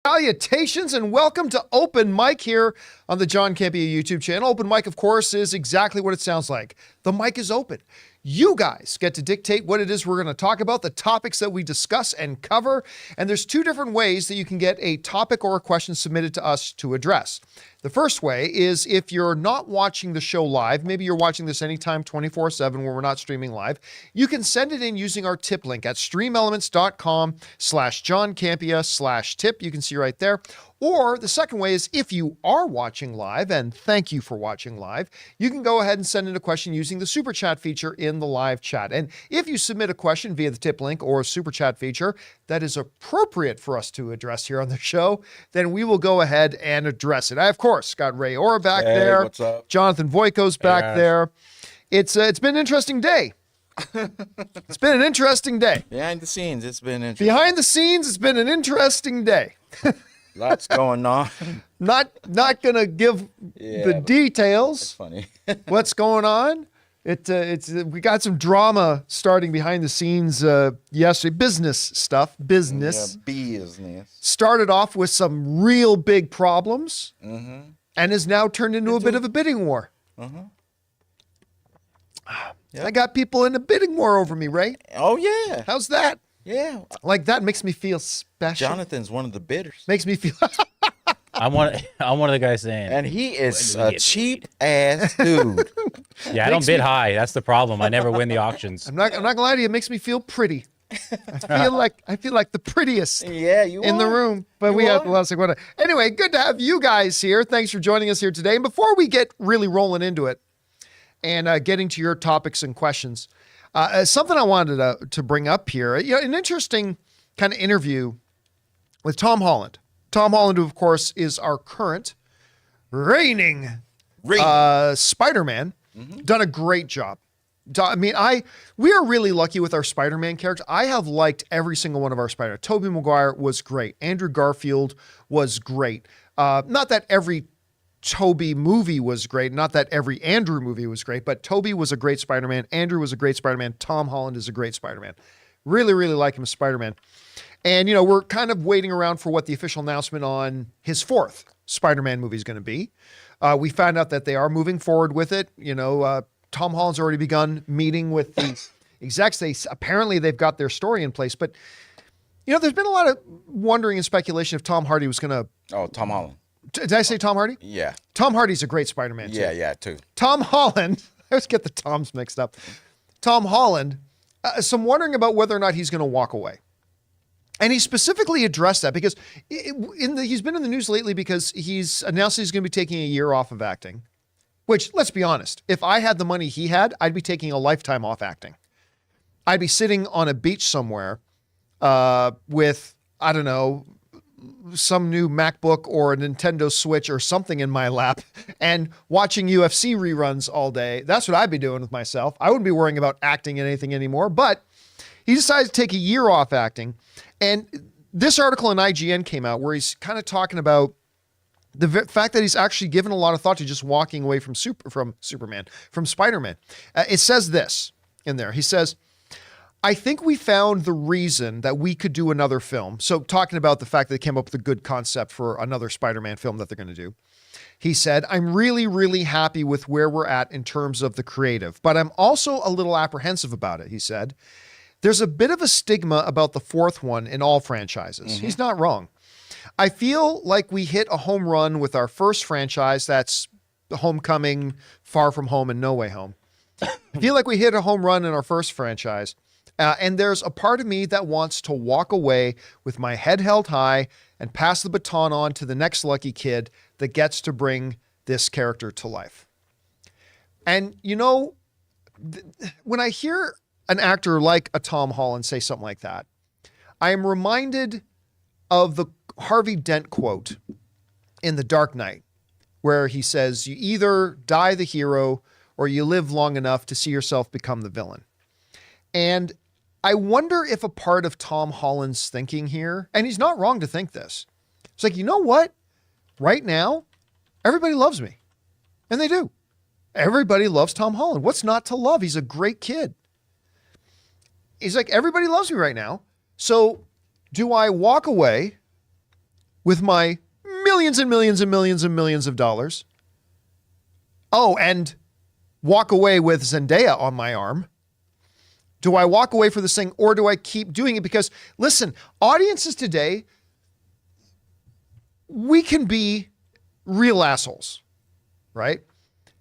Salutations and welcome to Open Mic here on the John Campea YouTube channel. Open Mic, of course, is exactly what it sounds like. The mic is open. You guys get to dictate what it is we're going to talk about, the topics that we discuss and cover. And there's two different ways that you can get a topic or a question submitted to us to address. The first way is if you're not watching the show live, maybe you're watching this anytime 24/7 where we're not streaming live, you can send it in using our tip link at streamelements.com/JohnCampea/tip. You can see right there. Or the second way is if you are watching live, and thank you for watching live, you can go ahead and send in a question using the super chat feature in the live chat. And if you submit a question via the tip link or super chat feature that is appropriate for us to address here on the show, then we will go ahead and address it. I, of course, got Ray Ora back there. What's up? Jonathan Voico's back there. It's been an interesting day. It's been an interesting day. Behind the scenes, it's been interesting. Behind the scenes, it's been an interesting day. Lots going on. Not gonna give the details. That's funny. What's going on? We got some drama starting behind the scenes yesterday. Business stuff. Business. Yeah, business. Started off with some real big problems, and has now turned into a bit of a bidding war. Yep. I got people in a bidding war over me, Ray. Oh yeah. How's that? Yeah. Like that makes me feel special. Jonathan's one of the bidders. Makes me feel. I'm one of the guys saying. And he is a cheap ass dude. Yeah, I don't bid high. That's the problem. I never win the auctions. I'm not gonna lie to you. It makes me feel pretty. I feel like the prettiest. Yeah, you in are. the room. But we have the last one. Anyway, good to have you guys here. Thanks for joining us here today. And before we get really rolling into it and getting to your topics and questions, something I wanted to bring up here. You know, an interesting kind of interview with Tom Holland. Tom Holland, who of course is our current reigning Spider-Man, done a great job. I mean, we are really lucky with our Spider-Man characters. I have liked every single one of our Spider-Man. Tobey Maguire was great. Andrew Garfield was great. Not that every Tobey movie was great. Not that every Andrew movie was great, but Tobey was a great Spider-Man. Andrew was a great Spider-Man. Tom Holland is a great Spider-Man. Really, really like him as Spider-Man. And, you know, we're kind of waiting around for what the official announcement on his fourth Spider-Man movie is going to be. We found out that they are moving forward with it. You know, Tom Holland's already begun meeting with the execs. Apparently they've got their story in place. But, you know, there's been a lot of wondering and speculation if Tom Hardy was going to... Oh, Tom Holland. Did I say Tom Hardy? Yeah. Tom Hardy's a great Spider-Man, too. Yeah, too. Tom Holland, I always get the Toms mixed up. Tom Holland, some wondering about whether or not he's going to walk away. And he specifically addressed that because he's been in the news lately because he's announced he's going to be taking a year off of acting, which, let's be honest, if I had the money he had, I'd be taking a lifetime off acting. I'd be sitting on a beach somewhere with, I don't know, some new MacBook or a Nintendo Switch or something in my lap and watching UFC reruns all day. That's what I'd be doing with myself. I wouldn't be worrying about acting in anything anymore, but he decided to take a year off acting. And this article in IGN came out where he's kind of talking about the fact that he's actually given a lot of thought to just walking away from Spider-Man. It says this in there. He says, I think we found the reason that we could do another film. So talking about the fact that they came up with a good concept for another Spider-Man film that they're going to do. He said, I'm really, really happy with where we're at in terms of the creative, but I'm also a little apprehensive about it. He said, there's a bit of a stigma about the fourth one in all franchises. He's not wrong. I feel like we hit a home run with our first franchise. That's Homecoming, Far From Home, and No Way Home. I feel like we hit a home run in our first franchise. And there's a part of me that wants to walk away with my head held high and pass the baton on to the next lucky kid that gets to bring this character to life. And, you know, when I hear an actor like a Tom Holland say something like that, I am reminded of the Harvey Dent quote in The Dark Knight, where he says, you either die the hero or you live long enough to see yourself become the villain. And I wonder if a part of Tom Holland's thinking here, and he's not wrong to think this, it's like, you know what? Right now, everybody loves me. And they do. Everybody loves Tom Holland. What's not to love? He's a great kid. He's like, everybody loves me right now. So do I walk away with my millions and millions and millions and millions of dollars? Oh, and walk away with Zendaya on my arm? Do I walk away for this thing, or do I keep doing it? Because listen, audiences today, we can be real assholes, right?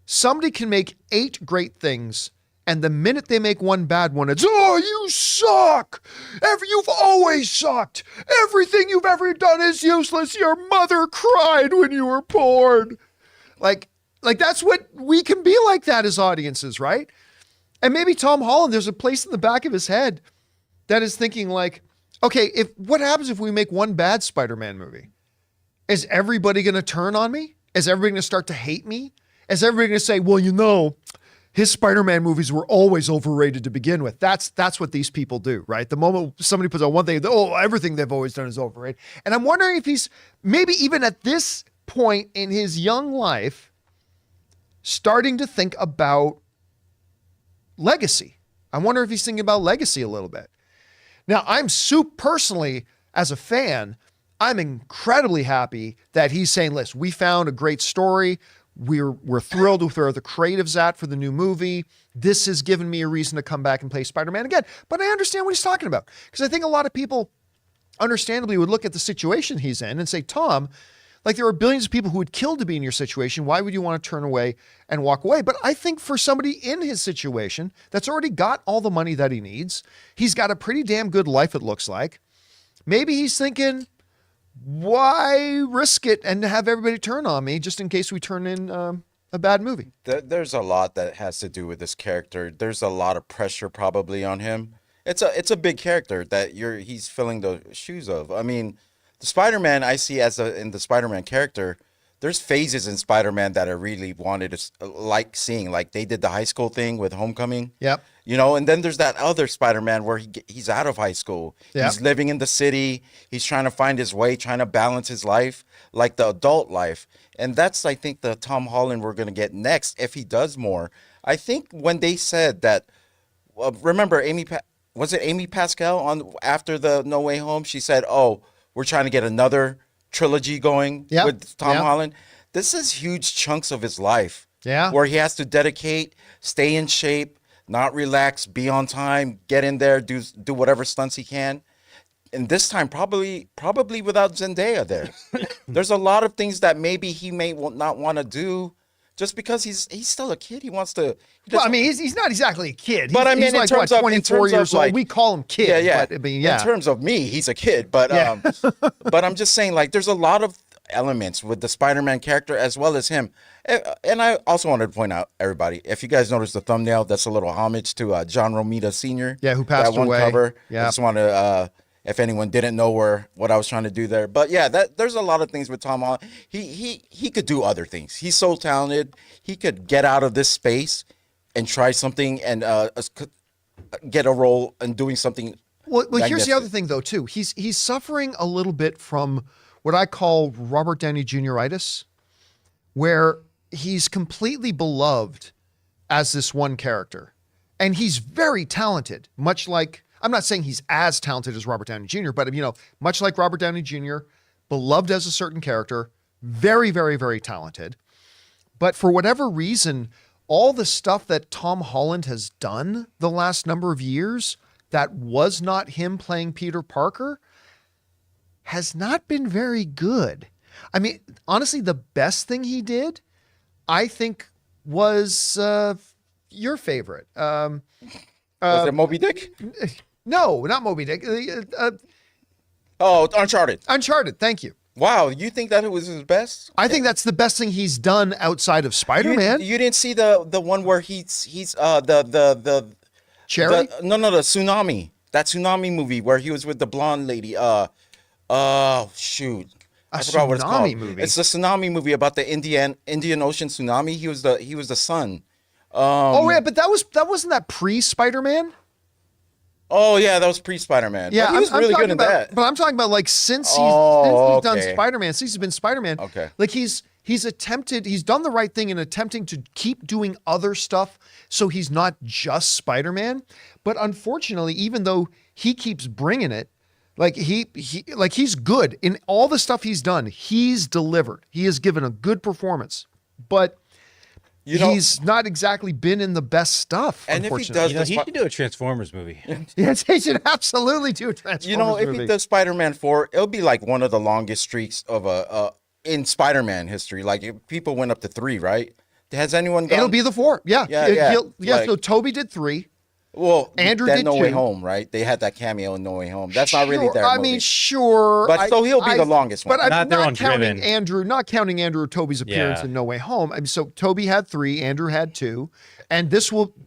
Somebody can make 8 great things, and the minute they make one bad one, it's, oh, you suck. You've always sucked. Everything you've ever done is useless. Your mother cried when you were born. Like that's what we can be like that as audiences, right? And maybe Tom Holland, there's a place in the back of his head that is thinking like, okay, what happens if we make one bad Spider-Man movie? Is everybody going to turn on me? Is everybody going to start to hate me? Is everybody going to say, well, you know, his Spider-Man movies were always overrated to begin with? That's what these people do, right? The moment somebody puts out one thing, oh, everything they've always done is overrated. And I'm wondering if he's maybe even at this point in his young life starting to think about legacy. I wonder if he's thinking about legacy a little bit. Now, personally, as a fan, I'm incredibly happy that he's saying, listen, we found a great story. We're thrilled with where the creative's at for the new movie. This has given me a reason to come back and play Spider-Man again. But I understand what he's talking about, because I think a lot of people understandably would look at the situation he's in and say, Tom, like, there are billions of people who would kill to be in your situation. Why would you want to turn away and walk away? But I think for somebody in his situation that's already got all the money that he needs, he's got a pretty damn good life, it looks like. Maybe he's thinking, why risk it and have everybody turn on me just in case we turn in a bad movie? There's a lot that has to do with this character. There's a lot of pressure probably on him. It's a big character that he's filling the shoes of. I mean, the Spider-Man I see in the Spider-Man character, there's phases in Spider-Man that I really wanted to like seeing. Like they did the high school thing with Homecoming. Yep. You know, and then there's that other Spider-Man where he's out of high school. Yep. He's living in the city. He's trying to find his way, trying to balance his life, like the adult life. And that's, I think, the Tom Holland we're going to get next if he does more. I think when they said that, remember was it Amy Pascal after the No Way Home? She said, oh, we're trying to get another trilogy going with Tom Holland. This is huge chunks of his life. Yeah. Where he has to dedicate, stay in shape, not relax, be on time, get in there, do whatever stunts he can. And this time, probably without Zendaya there. There's a lot of things that maybe he may not want to do just because he's still a kid. He wants to. Well, I mean, he's not exactly a kid. But I mean, he's like, in terms of 24 years old. We call him kid. Yeah. But, I mean, yeah. In terms of me, he's a kid. But but I'm just saying, like, there's a lot of elements with the Spider-Man character as well as him. And I also wanted to point out, everybody, if you guys notice the thumbnail, that's a little homage to John Romita Sr. Yeah, who passed away. Cover. Yeah. I just want to, if anyone didn't know what I was trying to do there. But yeah, there's a lot of things with Tom Holland. He could do other things. He's so talented. He could get out of this space and try something and get a role and doing something. Well, here's the other thing, though, too. He's suffering a little bit from what I call Robert Downey Jr.itis, where he's completely beloved as this one character. And he's very talented, much like, I'm not saying he's as talented as Robert Downey Jr., but, you know, much like Robert Downey Jr., beloved as a certain character, very, very, very talented. But for whatever reason, all the stuff that Tom Holland has done the last number of years that was not him playing Peter Parker has not been very good. I mean, honestly, the best thing he did, I think, was your favorite. Was it Moby Dick? No, not Moby Dick. Uncharted. Uncharted, thank you. Wow, you think that it was his best? I think that's the best thing he's done outside of Spider-Man. You didn't see the one where he's the Cherry? the tsunami. That tsunami movie where he was with the blonde lady. Shoot. I forgot what it's called. Tsunami movie? It's the tsunami movie about the Indian Ocean tsunami. He was the son. Oh yeah, but that wasn't that pre-Spider-Man? Oh yeah, that was pre-Spider-Man. Yeah, but he was really good in that. But I'm talking about like since he's done okay. Spider-Man, since he's been Spider-Man. Okay. Like he's done the right thing in attempting to keep doing other stuff so he's not just Spider-Man. But unfortunately, even though he keeps bringing it, Like he's good in all the stuff he's done. He's delivered. He has given a good performance, but he's not exactly been in the best stuff. And if he unfortunately. does, He should do a Transformers movie. Yes, he should absolutely do a Transformers if movie. he does Spider-Man 4, it'll be like one of the longest streaks of in Spider-Man history. Like if people went up to 3, right? Has anyone gone? It'll be the 4. Yeah. Yeah. So Toby did 3. Well, Andrew then did No Way 2. Home, right? They had that cameo in No Way Home. That's not really their I movie. mean, sure. But so he'll be the longest one. But I'm Not their not own counting driven. Andrew. Not counting Andrew or Toby's appearance Yeah. in No Way Home. I mean, so Toby had 3, Andrew had 2, and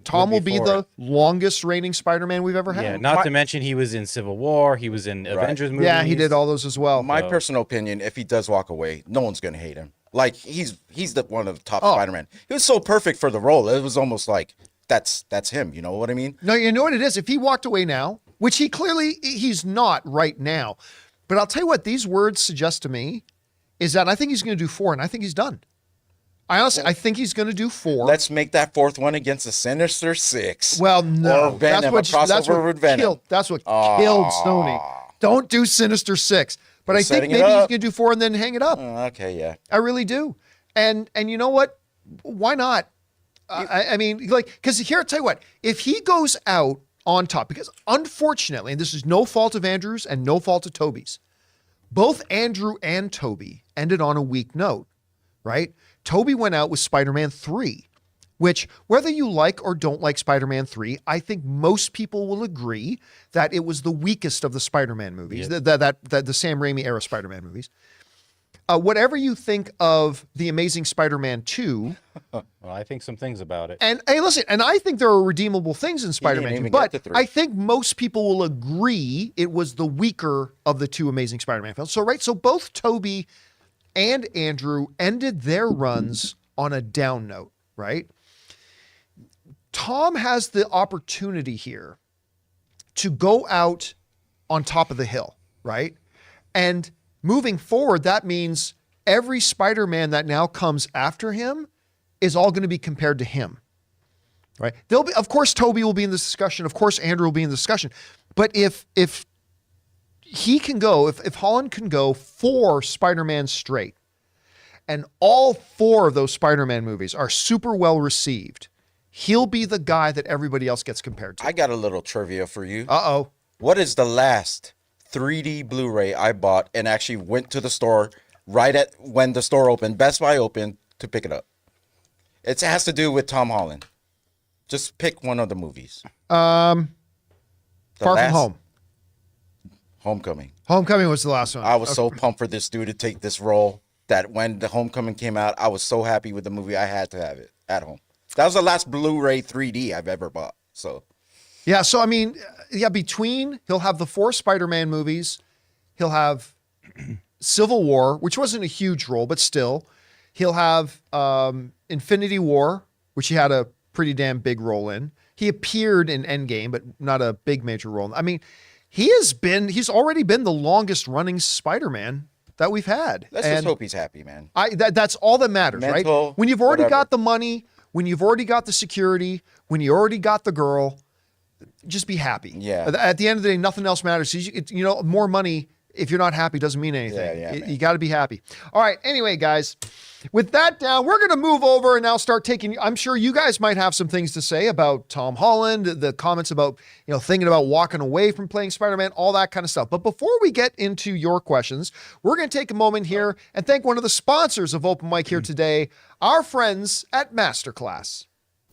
Tom will be the longest reigning Spider-Man we've ever had. Yeah, not to mention he was in Civil War. He was in Avengers movies. Yeah, he did all those as well. My personal opinion, if he does walk away, no one's gonna hate him. Like he's the one of the top Spider-Man. He was so perfect for the role. It was almost like that's him. You know what I mean? No, you know what it is? If he walked away now, which he's not right now, but I'll tell you what these words suggest to me is that I think he's going to do 4, and I think he's done. I think he's going to do 4. Let's make that 4th one against the Sinister Six. Well, no, Or Venom, that's what with Venom. killed. That's what killed Sony. Don't do Sinister Six. But I think setting it maybe he's up. going to do 4 and then hang it up. Okay, yeah. I really do. And you know what? Why not? I mean, like, because here, I'll tell you what, if he goes out on top, because unfortunately, and this is no fault of Andrew's and no fault of Toby's, both Andrew and Toby ended on a weak note, right? Toby went out with Spider-Man 3, which, whether you like or don't like Spider-Man 3, I think most people will agree that it was the weakest of the Spider-Man movies, the Sam Raimi era Spider-Man movies. Whatever you think of The Amazing Spider-Man 2. Well, I think some things about it. And hey, listen, and I think there are redeemable things in Spider-Man 2, even but get to 3. I think most people will agree it was the weaker of the 2 Amazing Spider-Man films. So both Toby and Andrew ended their runs on a down note, right? Tom has the opportunity here to go out on top of the hill, right? And moving forward, that means every Spider-Man that now comes after him is all going to be compared to him, right? Of course, Toby will be in this discussion. Of course, Andrew will be in the discussion. But if he can go, if Holland can go 4 Spider-Man straight, and all 4 of those Spider-Man movies are super well received, he'll be the guy that everybody else gets compared to. I got a little trivia for you. Uh-oh. What is the last 3D Blu-ray I bought and actually went to the store right at when the store opened, Best Buy opened, to pick it up? It has to do with Tom Holland. Just pick one of the movies. Far From Home. Homecoming. Homecoming was the last one. I was so pumped for this dude to take this role that when the Homecoming came out, I was so happy with the movie. I had to have it at home. That was the last Blu-ray 3D I've ever bought. So, yeah. So, I mean, he'll have the 4 Spider-Man movies. He'll have Civil War, which wasn't a huge role, but still. He'll have Infinity War, which he had a pretty damn big role in. He appeared in Endgame, but not a big major role. I mean, he's already been the longest running Spider-Man that we've had. let's just hope he's happy, man. That's all that matters, Mental, right? When you've already whatever. got the money, when you've already got the security, when you already got the girl, just be happy. Yeah. At the end of the day, nothing else matters. More money, if you're not happy, doesn't mean anything. Yeah, You got to be happy. All right. Anyway, guys, with that down, we're going to move over and now start taking, I'm sure you guys might have some things to say about Tom Holland, the comments about, thinking about walking away from playing Spider-Man, all that kind of stuff. But before we get into your questions, we're going to take a moment here and thank one of the sponsors of Open Mic here today, our friends at MasterClass.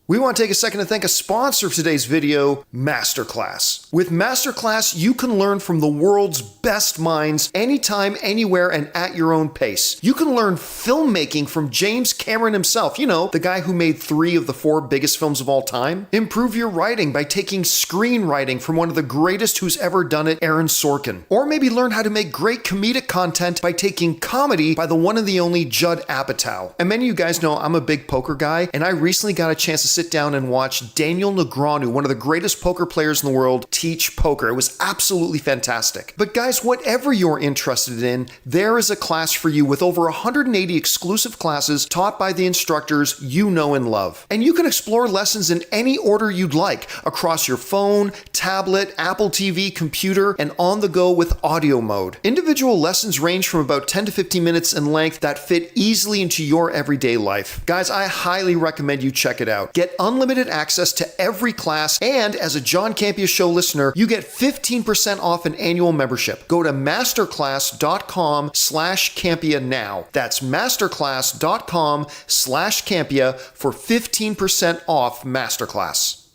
We want to take a second to thank a sponsor of today's video, MasterClass. With MasterClass, you can learn from the world's best minds anytime, anywhere, and at your own pace. You can learn filmmaking from James Cameron himself, the guy who made 3 of the 4 biggest films of all time. Improve your writing by taking screenwriting from one of the greatest who's ever done it, Aaron Sorkin. Or maybe learn how to make great comedic content by taking comedy by the one and the only Judd Apatow. And many of you guys know I'm a big poker guy, and I recently got a chance to sit down and watch Daniel Negreanu, one of the greatest poker players in the world, teach poker. It was absolutely fantastic. But guys, whatever you're interested in, there is a class for you with over 180 exclusive classes taught by the instructors you know and love. And you can explore lessons in any order you'd like across your phone, tablet, Apple TV, computer, and on the go with audio mode. Individual lessons range from about 10 to 15 minutes in length that fit easily into your everyday life. Guys, I highly recommend you check it out. Get unlimited access to every class, and as a John Campea Show listener, you get 15% off an annual membership. Go to masterclass.com/Campea now. That's masterclass.com/Campea for 15% off Masterclass.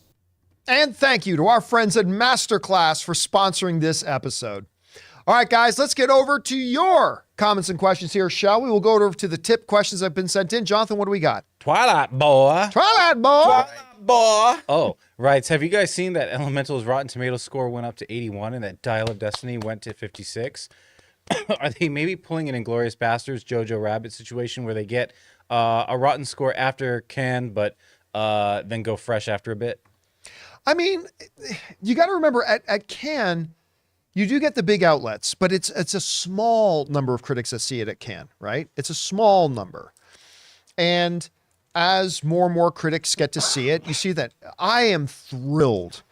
And thank you to our friends at MasterClass for sponsoring this episode. All right, guys, let's get over to your comments and questions here, shall we? We'll go over to the tip questions that have been sent in. Jonathan, what do we got? Twilight boy. Twilight boy. Twilight boy. Oh, right. So have you guys seen that Elemental's Rotten Tomatoes score went up to 81 and that Dial of Destiny went to 56? Are they maybe pulling an Inglourious Bastards Jojo Rabbit situation where they get a rotten score after Cannes, but then go fresh after a bit? I mean, you got to remember at Cannes, you do get the big outlets, but it's a small number of critics that see it at Cannes, right? It's a small number. And as more and more critics get to see it, you see that I am thrilled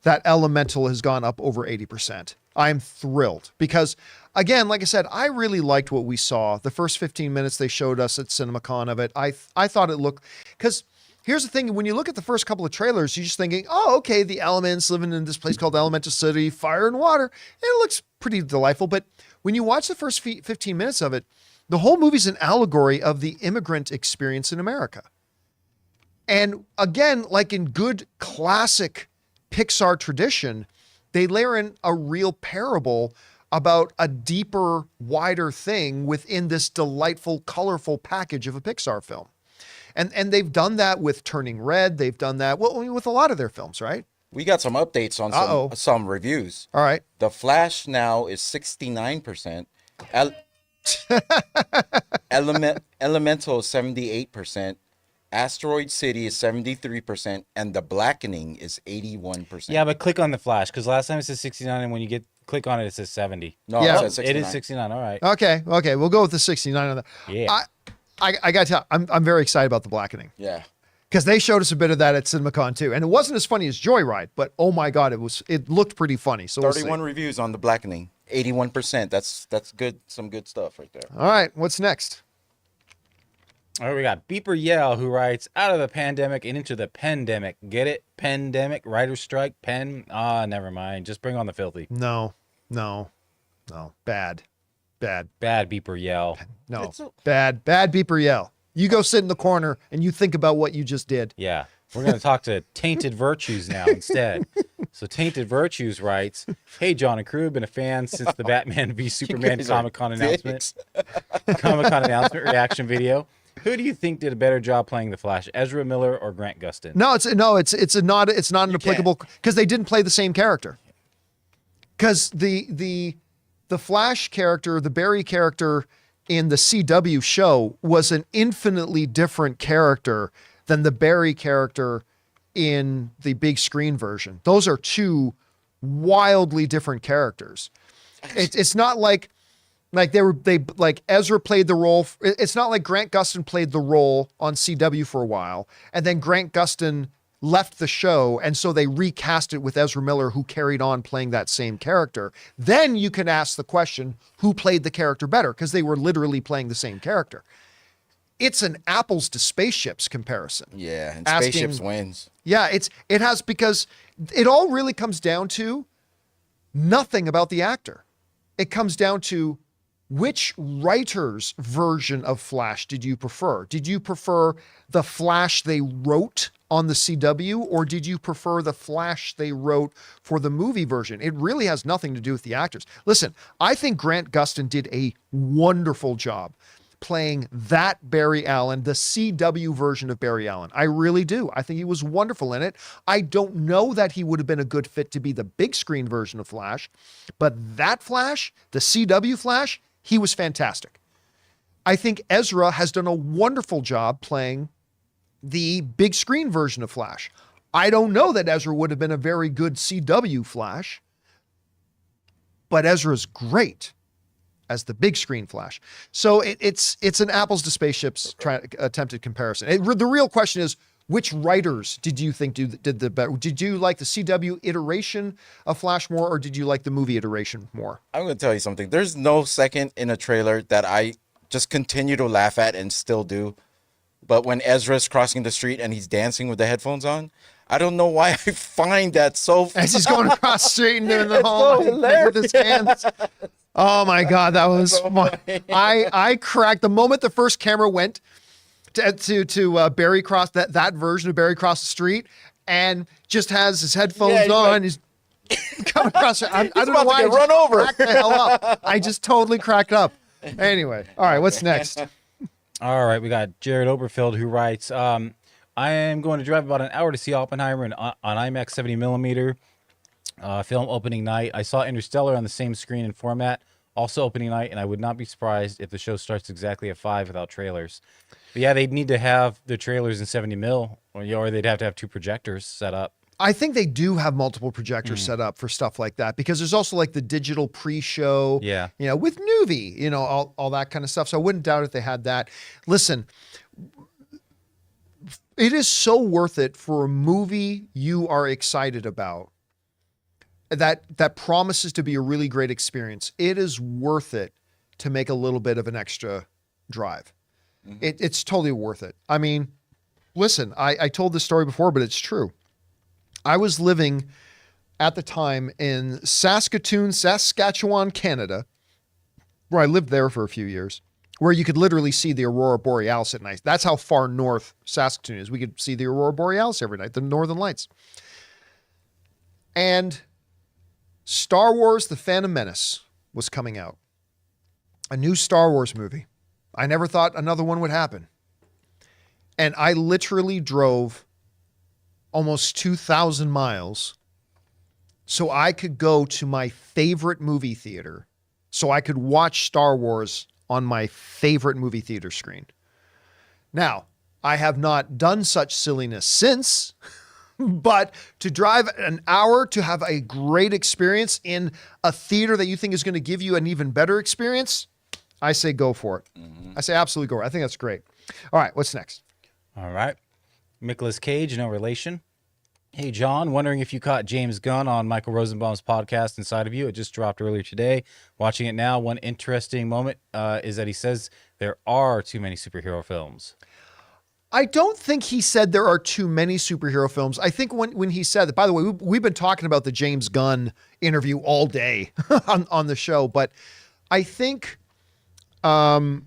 that Elemental has gone up over 80%. I'm thrilled because, again, like I said, I really liked what we saw. The first 15 minutes they showed us at CinemaCon of it, I thought it looked, because here's the thing, when you look at the first couple of trailers, you're just thinking, oh, okay, the elements living in this place called Elemental City, fire and water. It looks pretty delightful. But when you watch the first 15 minutes of it, the whole movie's an allegory of the immigrant experience in America. And again, like in good classic Pixar tradition, they layer in a real parable about a deeper, wider thing within this delightful, colorful package of a Pixar film. And they've done that with Turning Red. They've done that with a lot of their films, right? We got some updates on some reviews. All right. The Flash now is 69%. Elemental is 78%. Asteroid City is 73%, and The Blackening is 81%. Yeah, but click on the Flash, because last time it says 69, and when you click on it, it says 70. No, yeah. it says 69. It is 69, all right. Okay, we'll go with the 69 on that. Yeah. I got to tell you, I'm very excited about The Blackening. Yeah. Because they showed us a bit of that at CinemaCon too. And it wasn't as funny as Joyride, but oh my God, it looked pretty funny. So 31 reviews on The Blackening, 81%. That's good, some good stuff right there. All right, what's next? All right, we got Beeper Yell, who writes, out of the pandemic and into the pandemic. Get it? Pandemic, writer's strike, never mind. Just bring on the filthy. No. Bad Beeper Yell. No, bad Beeper Yell. You go sit in the corner and you think about what you just did. Yeah. We're going to talk to Tainted Virtues now instead. So Tainted Virtues writes, hey, John and crew, been a fan since the Batman v Superman Comic-Con announcement. Comic-Con announcement reaction video. Who do you think did a better job playing the Flash, Ezra Miller or Grant Gustin? No, it's not an applicable, because they didn't play the same character. Because the Flash character, the Barry character in the CW show was an infinitely different character than the Barry character in the big screen version. Those are two wildly different characters. It's not like Ezra played the role. It's not like Grant Gustin played the role on CW for a while, and then Grant Gustin left the show, and so they recast it with Ezra Miller, who carried on playing that same character. Then you can ask the question, who played the character better? Because they were literally playing the same character. It's an apples to spaceships comparison. Yeah, and Spaceships wins. Yeah, it has, because it all really comes down to nothing about the actor. It comes down to which writer's version of Flash did you prefer? Did you prefer the Flash they wrote on the CW, or did you prefer the Flash they wrote for the movie version? It really has nothing to do with the actors. Listen, I think Grant Gustin did a wonderful job playing that Barry Allen, the CW version of Barry Allen. I really do. I think he was wonderful in it. I don't know that he would have been a good fit to be the big screen version of Flash, but that Flash, the CW Flash, he was fantastic. I think Ezra has done a wonderful job playing the big screen version of Flash. I don't know that Ezra would have been a very good CW Flash, but Ezra's great as the big screen Flash. So it's an apples to spaceships attempted comparison. The real question is, which writers did you think did the better? Did you like the CW iteration of Flash more, or did you like the movie iteration more? I'm going to tell you something. There's no second in a trailer that I just continue to laugh at and still do. But when Ezra's crossing the street and he's dancing with the headphones on, I don't know why I find that so As he's going across the street and doing the It's whole so with his hands. Oh my God, that was fun. I cracked the moment the first camera went to Barry cross that version of Barry cross the street and just has his headphones on. He's coming across. I don't know why. Run over. Cracked the hell up. I just totally cracked up. Anyway, all right, what's next? All right, we got Jared Oberfeld who writes, I am going to drive about an hour to see Oppenheimer on IMAX 70 millimeter film opening night. I saw Interstellar on the same screen and format, also opening night, and I would not be surprised if the show starts exactly at 5 without trailers. But yeah, they'd need to have the trailers in 70 mil, or they'd have to have 2 projectors set up. I think they do have multiple projectors set up for stuff like that, because there's also like the digital pre-show, with Nuvi, all that kind of stuff. So I wouldn't doubt if they had that. Listen, it is so worth it for a movie you are excited about that promises to be a really great experience. It is worth it to make a little bit of an extra drive. Mm-hmm. It's totally worth it. I mean, listen, I told this story before, but it's true. I was living at the time in Saskatchewan, Canada, where I lived there for a few years, where you could literally see the Aurora Borealis at night. That's how far north Saskatoon is. We could see the Aurora Borealis every night, the Northern Lights. And Star Wars: The Phantom Menace was coming out. A new Star Wars movie. I never thought another one would happen. And I literally drove almost 2,000 miles so I could go to my favorite movie theater, so I could watch Star Wars on my favorite movie theater screen. Now, I have not done such silliness since, but to drive an hour to have a great experience in a theater that you think is going to give you an even better experience, I say go for it. Mm-hmm. I say absolutely go for it. I think that's great. All right, what's next? All right. Nicolas Cage, no relation. Hey, John, wondering if you caught James Gunn on Michael Rosenbaum's podcast Inside of You. It just dropped earlier today. Watching it now, one interesting moment is that he says there are too many superhero films. I don't think he said there are too many superhero films. I think when he said that, by the way, we've been talking about the James Gunn interview all day on the show, but I think one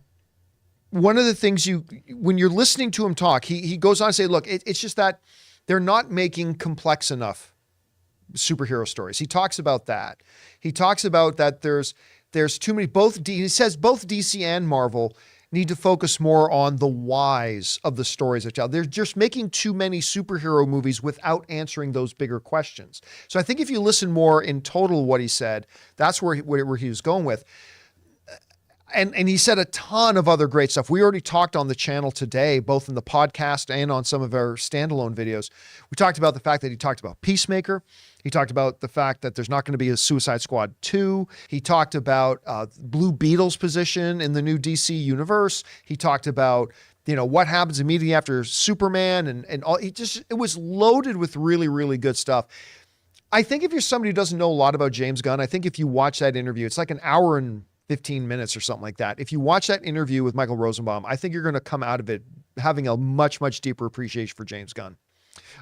of the things when you're listening to him talk, he goes on to say, look, it's just that they're not making complex enough superhero stories. He talks about that. He talks about that there's too many, he says both DC and Marvel need to focus more on the whys of the stories that tell. They're just making too many superhero movies without answering those bigger questions. So I think if you listen more in total what he said, that's where he was going with. And he said a ton of other great stuff. We already talked on the channel today, both in the podcast and on some of our standalone videos. We talked about the fact that he talked about Peacemaker. He talked about the fact that there's not going to be a Suicide Squad 2. He talked about Blue Beetle's position in the new DC universe. He talked about, what happens immediately after Superman and all. It was loaded with really, really good stuff. I think if you're somebody who doesn't know a lot about James Gunn, I think if you watch that interview, it's like an hour and 15 minutes or something like that. If you watch that interview with Michael Rosenbaum, I think you're going to come out of it having a much, much deeper appreciation for James Gunn.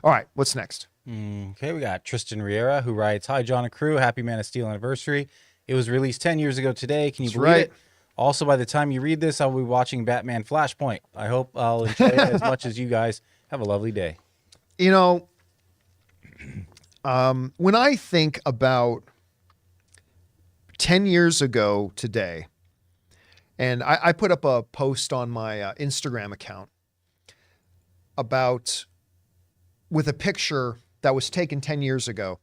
All right, what's next? Okay, we got Tristan Riera who writes, hi, John and crew. Happy Man of Steel anniversary. It was released 10 years ago today. Can you believe it? Also, by the time you read this, I'll be watching Batman Flashpoint. I hope I'll enjoy it as much as you guys. Have a lovely day. When I think about 10 years ago today, and I put up a post on my Instagram account with a picture that was taken 10 years ago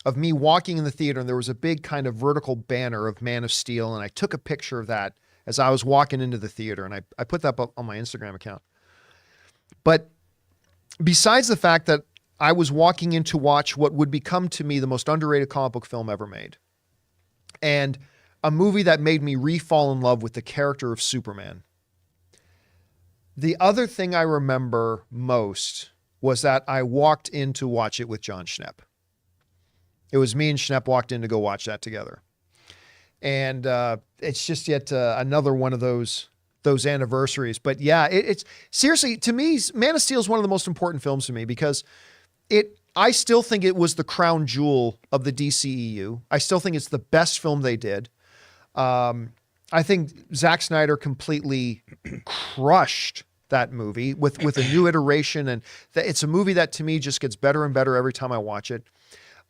of me walking in the theater, and there was a big kind of vertical banner of Man of Steel, and I took a picture of that as I was walking into the theater, and I put that up on my Instagram account. But besides the fact that I was walking in to watch what would become to me the most underrated comic book film ever made, and a movie that made me re-fall in love with the character of Superman. The other thing I remember most was that I walked in to watch it with John Schnepp. It was me and Schnepp walked in to go watch that together. And it's just yet another one of those anniversaries. But yeah, it's seriously, to me, Man of Steel is one of the most important films to me because I still think it was the crown jewel of the DCEU. I still think it's the best film they did. I think Zack Snyder completely crushed that movie with a new iteration. And it's a movie that to me just gets better and better every time I watch it.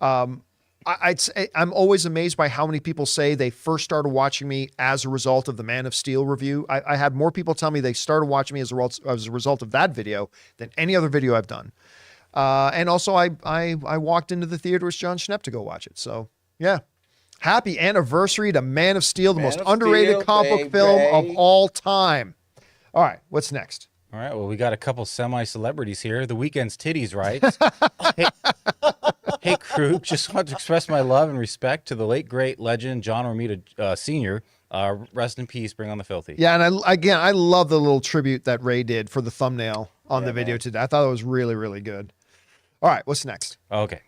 I'm always amazed by how many people say they first started watching me as a result of the Man of Steel review. I had more people tell me they started watching me as a result of that video than any other video I've done. And also I walked into the theater with John Schnepp to go watch it. So yeah, happy anniversary to Man of Steel, the most underrated comic book film of all time. All right, what's next? All right, well, we got a couple semi-celebrities here. The Weeknd's titties, right? Hey, crew, just want to express my love and respect to the late, great legend, John Romita Sr. Rest in peace, bring on the filthy. Yeah, and I love the little tribute that Ray did for the thumbnail on the video today. I thought it was really, really good. All right, what's next? Okay.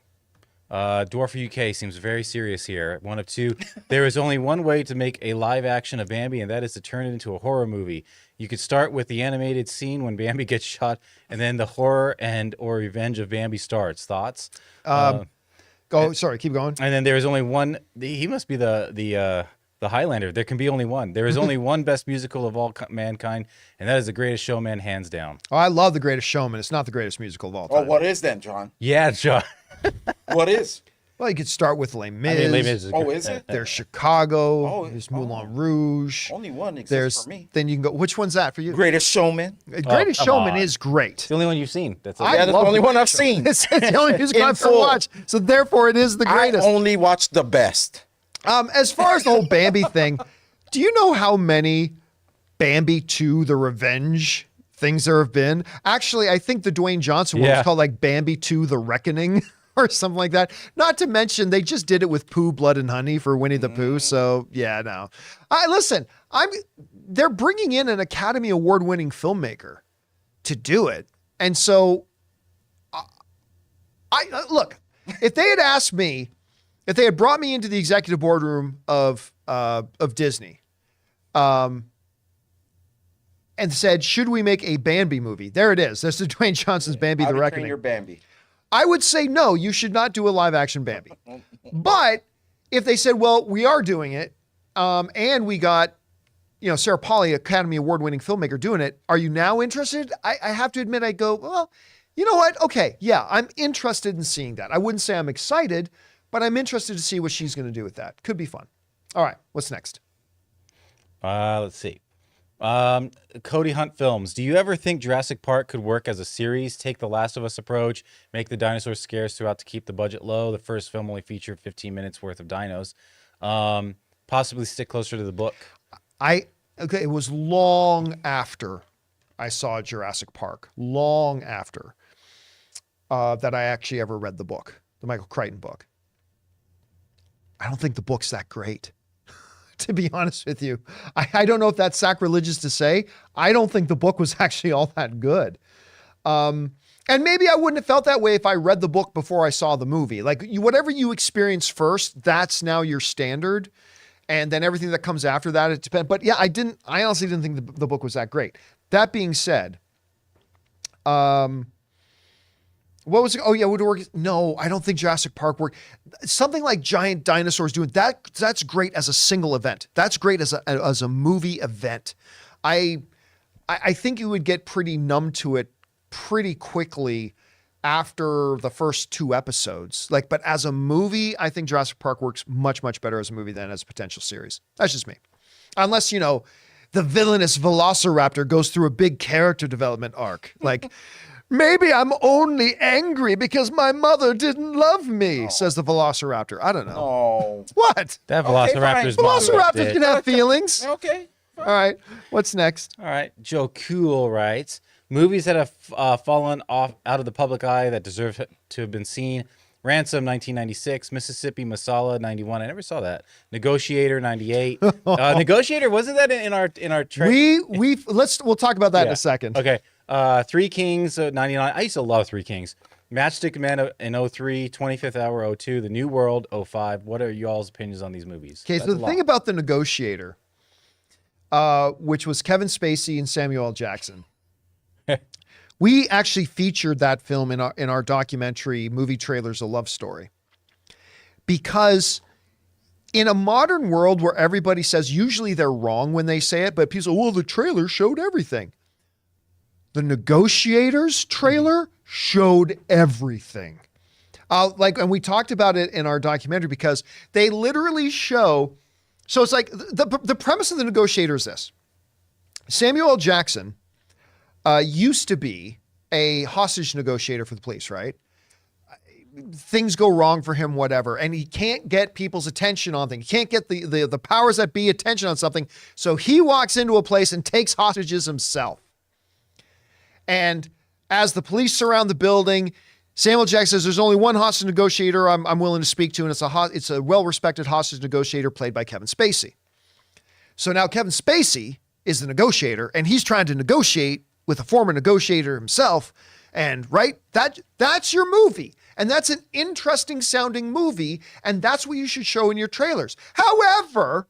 Dwarf UK seems very serious here. One of two. There is only one way to make a live action of Bambi, and that is to turn it into a horror movie. You could start with the animated scene when Bambi gets shot, and then the horror or revenge of Bambi starts. Thoughts? Sorry, keep going. And then there is only one. He must be the Highlander. There can be only one. There is only one best musical of all mankind, and that is The Greatest Showman, hands down. Oh, I love The Greatest Showman. It's not the greatest musical of all time. Oh, what is then, John? Yeah, John. What is? Well, you could start with Les Mis. I mean, Les Mis is it? There's Chicago. There's Moulin Rouge. Only one exists for me. Then you can go. Which one's that for you? Greatest Showman. Greatest Showman is great. It's the only one you've seen. That's That's the only one I've seen. It's the only musical I've ever watched. So therefore, it is the greatest. I only watched the best. As far as the whole Bambi thing, do you know how many Bambi 2 The Revenge things there have been? Actually, I think the Dwayne Johnson one was called like Bambi 2 The Reckoning or something like that. Not to mention, they just did it with Pooh, Blood, and Honey for Winnie the Pooh. So yeah, no. They're bringing in an Academy Award winning filmmaker to do it. And so look, if they had asked me, if they had brought me into the executive boardroom of Disney, and said, should we make a Bambi movie? There it is. That's the Dwayne Johnson's Bambi the Reckoning. Your Bambi. I would say, no, you should not do a live action Bambi. But if they said, well, we are doing it, and we got, Sarah Polley, Academy Award winning filmmaker, doing it, are you now interested? I have to admit, I go, well, you know what? Okay. Yeah, I'm interested in seeing that. I wouldn't say I'm excited, but I'm interested to see what she's going to do with that. Could be fun. All right. What's next? Let's see. Cody Hunt Films. Do you ever think Jurassic Park could work as a series? Take the Last of Us approach, make the dinosaurs scarce throughout to keep the budget low. The first film only featured 15 minutes worth of dinos. Possibly stick closer to the book. It was long after I saw Jurassic Park, long after that I actually ever read the book, the Michael Crichton book. I don't think the book's that great. To be honest with you, I don't know if that's sacrilegious to say. I don't think the book was actually all that good. And maybe I wouldn't have felt that way if I read the book before I saw the movie. Like whatever you experience first, that's now your standard. And then everything that comes after that, it depends. But yeah, I honestly didn't think the book was that great. That being said, what was it? Oh yeah, would it work? No, I don't think Jurassic Park worked. Something like giant dinosaurs doing that, that's great as a single event. That's great as a movie event. I think you would get pretty numb to it pretty quickly after the first 2 episodes. But as a movie, I think Jurassic Park works much, much better as a movie than as a potential series. That's just me. Unless, the villainous Velociraptor goes through a big character development arc. Maybe I'm only angry because my mother didn't love me, says the Velociraptor. I don't know. Oh. What? That Velociraptor's Velociraptors can have feelings. Okay. All right. What's next? All right. Joe Cool writes, Movies that have fallen off out of the public eye that deserve to have been seen. Ransom, 1996. Mississippi Masala, 91. I never saw that. Negotiator, 98. Negotiator, wasn't that in our trailer? We'll talk about that in a second. Okay. Three Kings, 99. I used to love Three Kings. Matchstick Men in 03, 25th Hour 02, The New World 05. What are y'all's opinions on these movies? Okay, so the thing about The Negotiator, which was Kevin Spacey and Samuel L. Jackson, we actually featured that film in our documentary, Movie Trailers, A Love Story. Because in a modern world where everybody says, usually they're wrong when they say it, but people say, well, the trailer showed everything. The Negotiators trailer showed everything. And we talked about it in our documentary because they literally show. So it's like the premise of The Negotiator is this. Samuel L. Jackson used to be a hostage negotiator for the police, right? Things go wrong for him, whatever, and he can't get people's attention on things. He can't get the powers that be attention on something. So he walks into a place and takes hostages himself. And as the police surround the building, Samuel Jackson says, there's only one hostage negotiator I'm willing to speak to, and it's a well-respected hostage negotiator played by Kevin Spacey. So now Kevin Spacey is the negotiator, and he's trying to negotiate with a former negotiator himself. And right, that's your movie. And that's an interesting sounding movie, and that's what you should show in your trailers. However,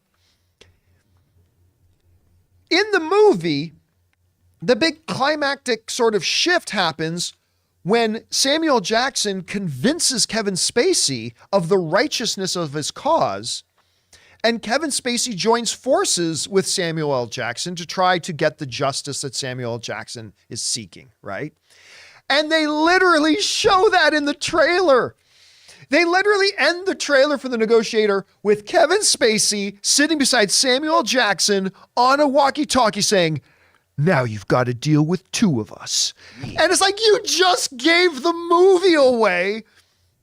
in the movie, the big climactic sort of shift happens when Samuel Jackson convinces Kevin Spacey of the righteousness of his cause, and Kevin Spacey joins forces with Samuel L. Jackson to try to get the justice that Samuel L. Jackson is seeking, right? And they literally show that in the trailer. They literally end the trailer for The Negotiator with Kevin Spacey sitting beside Samuel L. Jackson on a walkie-talkie saying, now you've got to deal with two of us. Yeah. And it's like, you just gave the movie away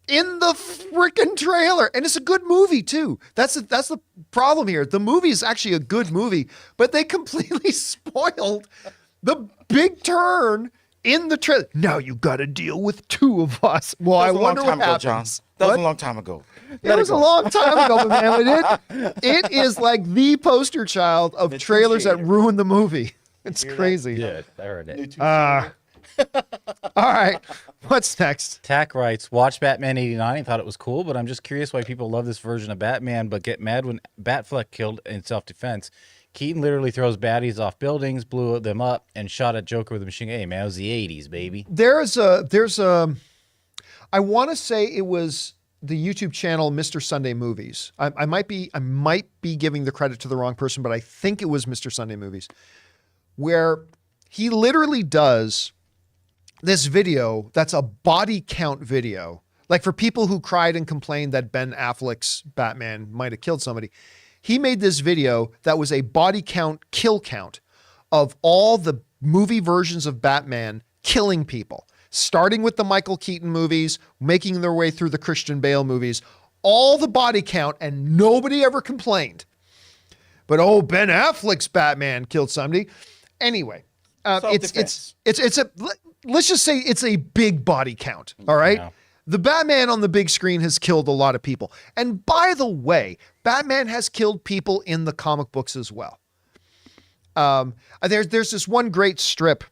in the freaking trailer. And it's a good movie too. That's the problem here. The movie is actually a good movie, but they completely spoiled the big turn in the trailer. Now you got to deal with two of us. Well, I wonder what happens. John. That was a long time ago. It was a long time ago, man. It is like the poster child of trailers that ruin the movie. It's crazy. Yeah, I heard it. All right. What's next? Tack writes, watch Batman 89 and thought it was cool, but I'm just curious why people love this version of Batman but get mad when Batfleck killed in self-defense. Keaton literally throws baddies off buildings, blew them up, and shot at Joker with a machine gun. Hey, man, it was the 80s, baby. There's a, I want to say it was the YouTube channel Mr. Sunday Movies. I might be giving the credit to the wrong person, but I think it was Mr. Sunday Movies, where he literally does this video that's a body count video. Like for people who cried and complained that Ben Affleck's Batman might have killed somebody, he made this video that was a body count, kill count of all the movie versions of Batman killing people, starting with the Michael Keaton movies, making their way through the Christian Bale movies, all the body count, and nobody ever complained. But Ben Affleck's Batman killed somebody. Anyway, let's just say it's a big body count. All right. Yeah. The Batman on the big screen has killed a lot of people. And by the way, Batman has killed people in the comic books as well. There's this one great strip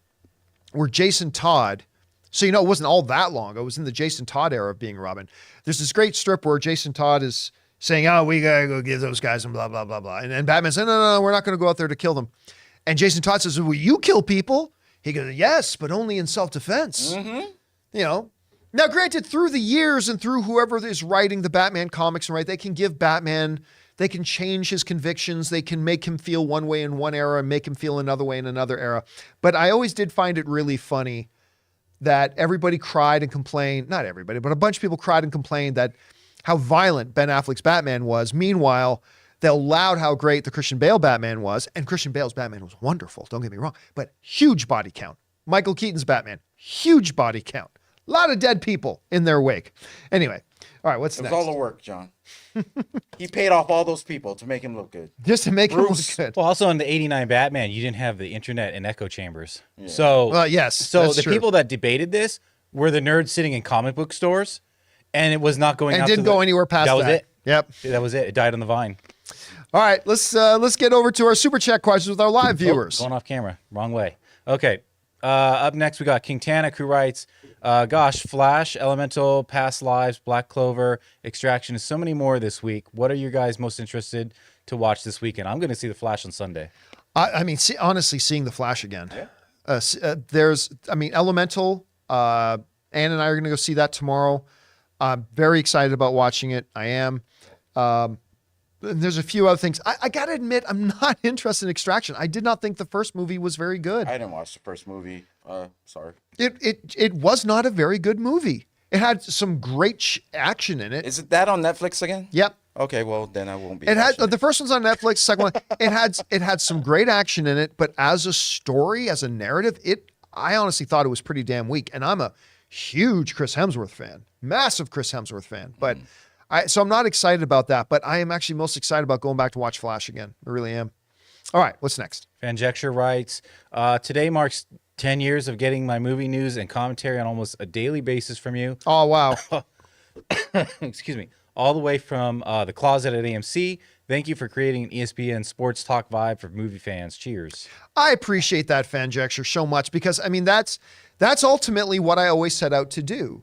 where Jason Todd, so it wasn't all that long ago. It was in the Jason Todd era of being Robin. There's this great strip where Jason Todd is saying, we got to go get those guys and blah, blah, blah, blah. And Batman said, no, we're not going to go out there to kill them. And Jason Todd says, will you kill people? He goes, yes, but only in self-defense. Mm-hmm. Now, granted, through the years and through whoever is writing the Batman comics, right, they can give Batman, they can change his convictions. They can make him feel one way in one era and make him feel another way in another era. But I always did find it really funny that everybody cried and complained, not everybody, but a bunch of people cried and complained that how violent Ben Affleck's Batman was. Meanwhile, they allowed how great the Christian Bale Batman was. And Christian Bale's Batman was wonderful, don't get me wrong, but huge body count. Michael Keaton's Batman, huge body count. A lot of dead people in their wake. Anyway, all right, what's It was next? all the work, John. He paid off all those people to make him look good. Just to make him look Bruce. good. Well, also in the '89 Batman, you didn't have the internet and echo chambers. So, Well, yes, So that's the true. people that debated this were the nerds sitting in comic book stores, and it was not going. And out didn't to go the, anywhere past that. Was it. Yep. That was it. It died on the vine. All right, let's get over to our super chat questions with our live viewers. Going off camera. Wrong way. Okay. Up next, we got King Tanik, who writes, gosh, Flash, Elemental, Past Lives, Black Clover, Extraction, and so many more this week. What are you guys most interested to watch this weekend? I'm going to see The Flash on Sunday. I mean, honestly, seeing the Flash again. There's, Elemental. Ann and I are going to go see that tomorrow. I'm very excited about watching it. I am. And there's a few other things. I got to admit, I'm not interested in Extraction. I did not think the first movie was very good. I didn't watch the first movie. Sorry. It was not a very good movie. It had some great action in it. Is it that on Netflix again? Yep. Okay, well then I won't be. It had watching the first one's on Netflix. Second one, it had some great action in it, but as a story, as a narrative, I honestly thought it was pretty damn weak. And I'm a huge Chris Hemsworth fan, massive Chris Hemsworth fan. But so I'm not excited about that. But I am actually most excited about going back to watch Flash again. I really am. All right, what's next? Fanjecture writes, today marks 10 years of getting my movie news and commentary on almost a daily basis from you. Oh wow. Excuse me. All the way from the closet at AMC. Thank you for creating an ESPN sports talk vibe for movie fans. Cheers. I appreciate that, Fanjecture, so much because that's ultimately what I always set out to do.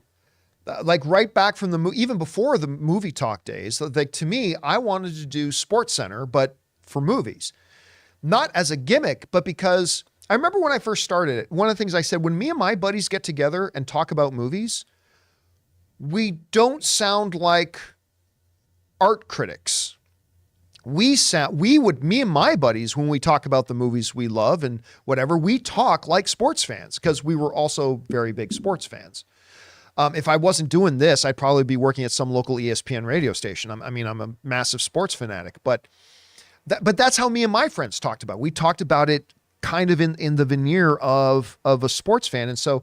Like right back from even before the movie talk days, like to me, I wanted to do Sports Center, but for movies, not as a gimmick, but because I remember when I first started it, one of the things I said, when me and my buddies get together and talk about movies, we don't sound like art critics. Me and my buddies, when we talk about the movies we love and whatever, we talk like sports fans because we were also very big sports fans. If I wasn't doing this, I'd probably be working at some local ESPN radio station. I'm a massive sports fanatic, but that's how me and my friends talked about it. We talked about it kind of in the veneer of a sports fan. And so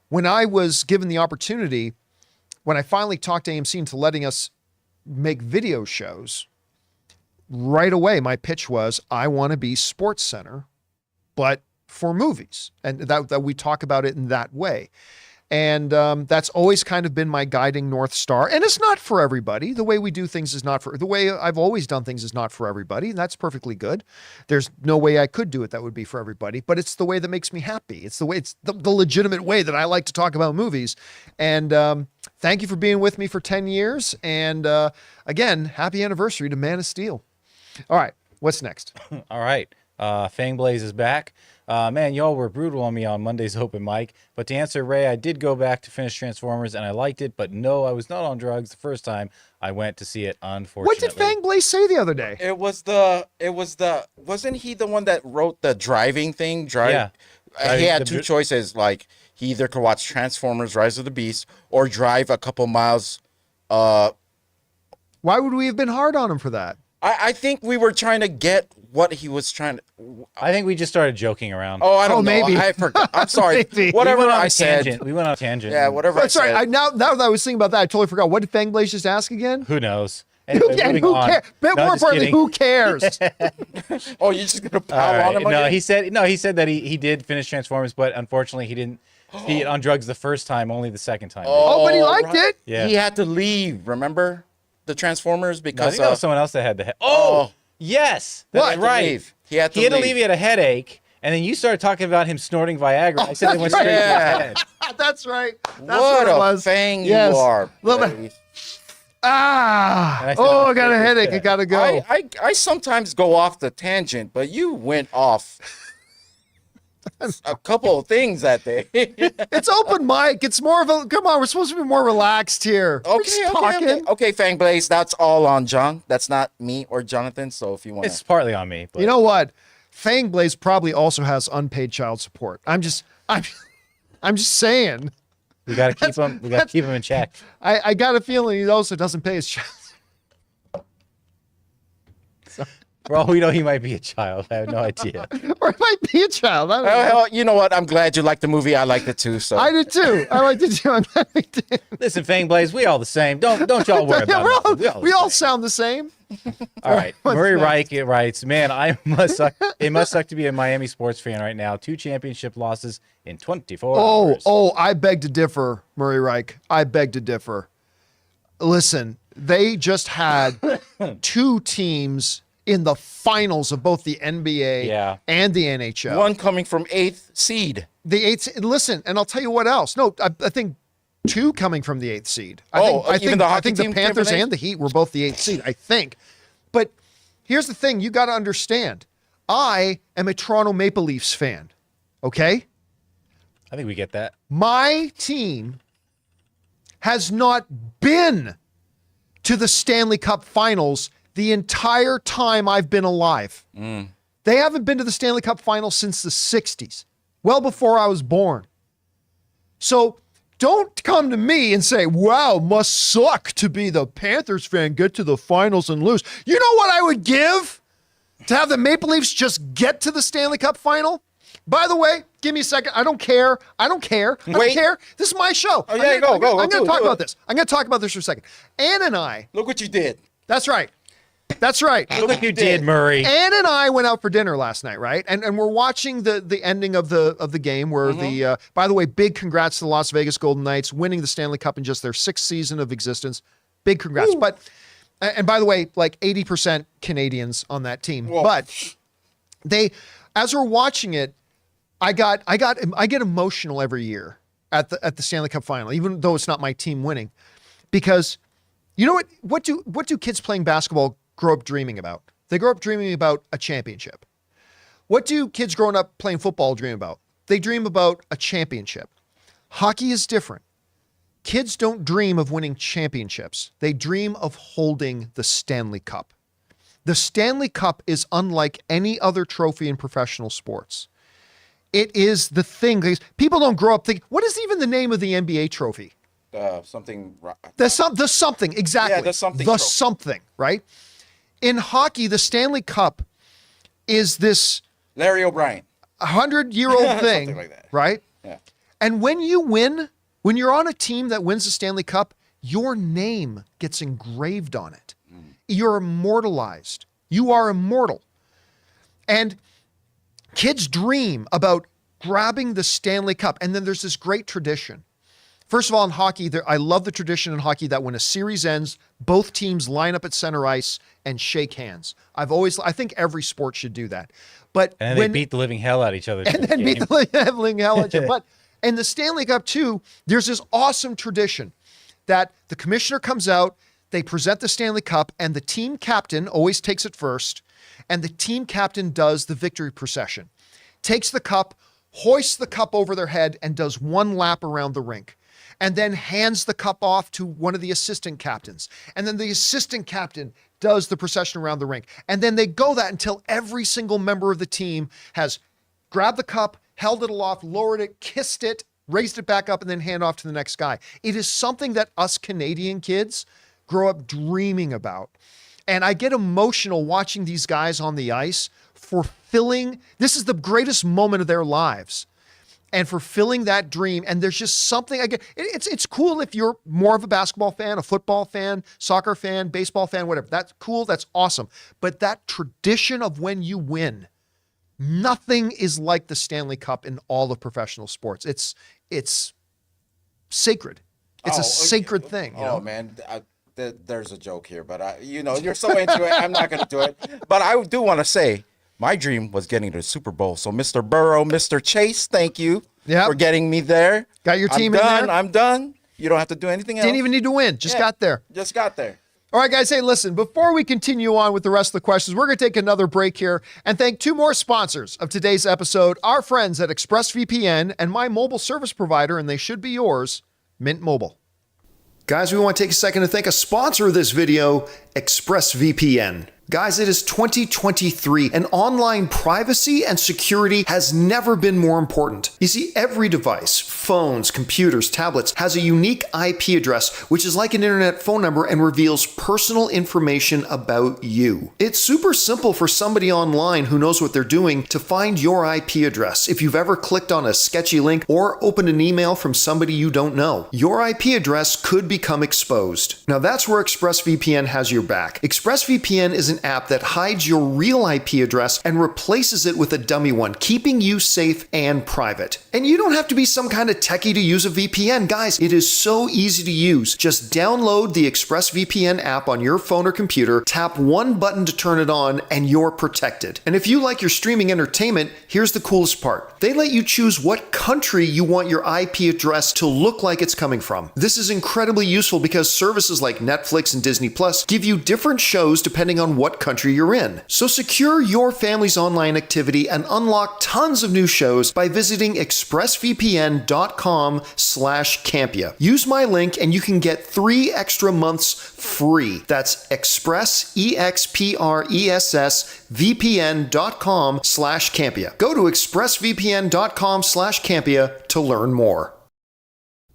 when I was given the opportunity, when I finally talked to AMC into letting us make video shows, right away, my pitch was, I want to be Sports Center, but for movies. And that we talk about it in that way. And that's always kind of been my guiding North Star. And it's not for everybody. The way we do things is not the way I've always done things is not for everybody. And that's perfectly good. There's no way I could do it that would be for everybody, but it's the way that makes me happy. It's the legitimate way that I like to talk about movies. And thank you for being with me for 10 years. And again, happy anniversary to Man of Steel. All right, what's next? All right. Fangblaze is back. Man, y'all were brutal on me on Monday's open mic. But to answer Ray, I did go back to finish Transformers and I liked it. But no, I was not on drugs the first time I went to see it, unfortunately. What did Fangblaze say the other day? Wasn't he the one that wrote the driving thing? Yeah. He had two choices. Like he either could watch Transformers: Rise of the Beast or drive a couple miles. Why would we have been hard on him for that? I think we were trying to get what he was trying to. I think we just started joking around. Oh, I don't know. Maybe. I forgot. I'm sorry. Maybe. Whatever We went on I a said. tangent. We went on a tangent. Yeah, whatever I Sorry, said. now that I was thinking about that, I totally forgot. What did Fangblaze just ask again? Who knows? Anyway, And moving who on. cares? But No, more just importantly, kidding. who cares? Oh, you're just gonna All pile right. on him No, again? he said that he did finish Transformers, but unfortunately he didn't see it on drugs the first time, only the second time. Oh, but he liked right. it. Yeah. He had to leave. Remember the Transformers No, I because think that was someone else that had the head. Oh, yes. That's He had to right. leave. He had to He had to leave. leave. He had a headache. And then you started talking about him snorting Viagra. I said it went straight to his Yeah. head. That's right. That's what it a was. fang Yes. you are. Little bit. Brady. And Ah. I said, Oh, "Oh, I got a shit, headache. shit." I gotta go. I sometimes go off the tangent, but you went off a couple of things that day. It's open mic. It's more of a. Come on, we're supposed to be more relaxed here. We're just talking. Okay, Fangblaze, that's all on John. That's not me or Jonathan. So if you want It's partly on me. But You know what? Fangblaze probably also has unpaid child support. I'm just saying. we gotta keep him. We gotta keep him in check. I got a feeling he also doesn't pay his child. For all we know, he might be a child. I have no idea. Or it might be a child. I don't know. Well, you know what? I'm glad you liked the movie. I liked it too. So I did too. I liked it too. I'm glad we did. Listen, Fang Blaze, we all the same. Don't y'all worry Yeah, about it. we all sound the same. All right. Murray Reich writes, man, it must suck to be a Miami sports fan right now. 2 championship losses in 24 hours. I beg to differ, Murray Reich. I beg to differ. Listen, they just had 2 teams in the finals of both the NBA and the NHL. one coming from 8th seed. The 8th. Listen, and I'll tell you what else. No, I think 2 coming from the 8th seed. I think the Panthers and the Heat were both the 8th seed, I think. But here's the thing. You got to understand. I am a Toronto Maple Leafs fan. Okay? I think we get that. My team has not been to the Stanley Cup Finals the entire time I've been alive. They haven't been to the Stanley Cup Finals since the 60s, well before I was born. So don't come to me and say, wow, must suck to be the Panthers fan, get to the finals and lose. You know what I would give to have the Maple Leafs just get to the Stanley Cup Final? By the way, give me a second. I don't care. I don't care. This is my show. Oh, yeah, go. I'm going to talk about this. I'm going to talk about this for a second. Ann and I. Look what you did. That's right. That's right. Look what you did, Murray. Ann and I went out for dinner last night, right? And we're watching the ending of the game where the by the way, big congrats to the Las Vegas Golden Knights winning the Stanley Cup in just their 6th season of existence. Big congrats. Woo. But and by the way, like 80% Canadians on that team. Whoa. But as we're watching it, I get emotional every year at the Stanley Cup Final, even though it's not my team winning, because you know what do kids playing basketball grow up dreaming about? They grow up dreaming about a championship. What do kids growing up playing football dream about? They dream about a championship. Hockey is different. Kids don't dream of winning championships. They dream of holding the Stanley Cup. The Stanley Cup is unlike any other trophy in professional sports. It is the thing. People don't grow up thinking, what is even the name of the NBA trophy? Something. The something, exactly. Yeah, the something. The something, right? In hockey, the Stanley Cup is this Larry O'Brien 100-year-old thing, something like that. right? Yeah. And when you win, when you're on a team that wins the Stanley Cup, your name gets engraved on it. You're immortalized. You are immortal. And kids dream about grabbing the Stanley Cup. And then there's this great tradition. First of all, in hockey, I love the tradition in hockey that when a series ends, both teams line up at center ice and shake hands. I think every sport should do that. But and then they beat the living hell out of each other. And then beat the living hell out of each other. But in the Stanley Cup too, there's this awesome tradition that the commissioner comes out, they present the Stanley Cup, and the team captain always takes it first, and the team captain does the victory procession, takes the cup, hoists the cup over their head, and does 1 lap around the rink, and then hands the cup off to one of the assistant captains. And then the assistant captain does the procession around the rink. And then they go that until every single member of the team has grabbed the cup, held it aloft, lowered it, kissed it, raised it back up, and then hand off to the next guy. It is something that us Canadian kids grow up dreaming about. And I get emotional watching these guys on the ice fulfilling, this is the greatest moment of their lives, and fulfilling that dream. And there's just something, it's cool if you're more of a basketball fan, a football fan, soccer fan, baseball fan, whatever. That's cool, that's awesome. But that tradition of when you win, nothing is like the Stanley Cup in all of professional sports. It's sacred. It's a sacred thing. You know? Man, there's a joke here, but you're so into it. I'm not going to do it. But I do want to say, my dream was getting to the Super Bowl. So Mr. Burrow, Mr. Chase, thank you for getting me there. Got your team in there? I'm done. You don't have to do anything else. Didn't even need to win. Just got there. Just got there. All right, guys. Hey, listen, before we continue on with the rest of the questions, we're going to take another break here and thank 2 more sponsors of today's episode, our friends at ExpressVPN and my mobile service provider, and they should be yours, Mint Mobile. Guys, we want to take a second to thank a sponsor of this video, ExpressVPN. Guys, it is 2023, and online privacy and security has never been more important. You see, every device, phones, computers, tablets, has a unique IP address, which is like an internet phone number and reveals personal information about you. It's super simple for somebody online who knows what they're doing to find your IP address if you've ever clicked on a sketchy link or opened an email from somebody you don't know. Your IP address could become exposed. Now that's where ExpressVPN has your back. ExpressVPN is an app that hides your real IP address and replaces it with a dummy one, keeping you safe and private. And you don't have to be some kind of techie to use a VPN. Guys, it is so easy to use. Just download the ExpressVPN app on your phone or computer, tap one button to turn it on, and you're protected. And if you like your streaming entertainment, here's the coolest part. They let you choose what country you want your IP address to look like it's coming from. This is incredibly useful because services like Netflix and Disney Plus give you different shows depending on what country you're in. So secure your family's online activity and unlock tons of new shows by visiting expressvpn.com/Campea. Use my link and you can get 3 extra months free. That's expressvpn.com/Campea. Go to expressvpn.com/Campea to learn more.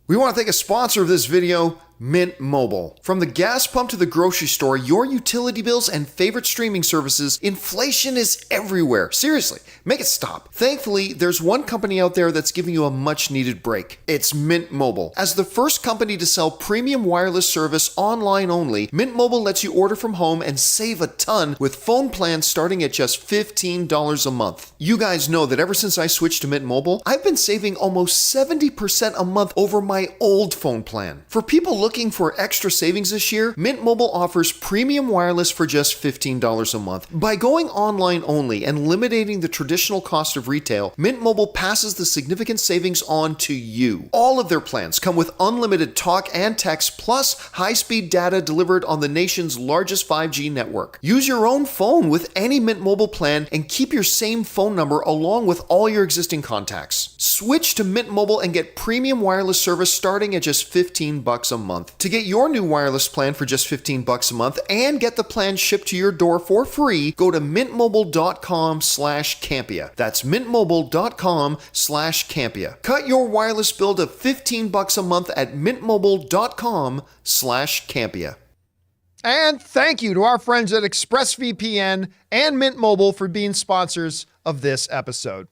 We want to thank a sponsor of this video, Mint Mobile. From the gas pump to the grocery store, your utility bills and favorite streaming services, inflation is everywhere. Seriously, make it stop. Thankfully, there's one company out there that's giving you a much needed break. It's Mint Mobile. As the first company to sell premium wireless service online only, Mint Mobile lets you order from home and save a ton with phone plans starting at just $15 a month. You guys know that ever since I switched to Mint Mobile, I've been saving almost 70% a month over my old phone plan. For people looking for extra savings this year, Mint Mobile offers premium wireless for just $15 a month. By going online only and eliminating the traditional cost of retail, Mint Mobile passes the significant savings on to you. All of their plans come with unlimited talk and text plus high-speed data delivered on the nation's largest 5G network. Use your own phone with any Mint Mobile plan and keep your same phone number along with all your existing contacts. Switch to Mint Mobile and get premium wireless service starting at just $15 a month. To get your new wireless plan for just $15 a month and get the plan shipped to your door for free, go to mintmobile.com/Campea. That's mintmobile.com/Campea. Cut your wireless bill to $15 a month at mintmobile.com/Campea. And thank you to our friends at ExpressVPN and Mint Mobile for being sponsors of this episode.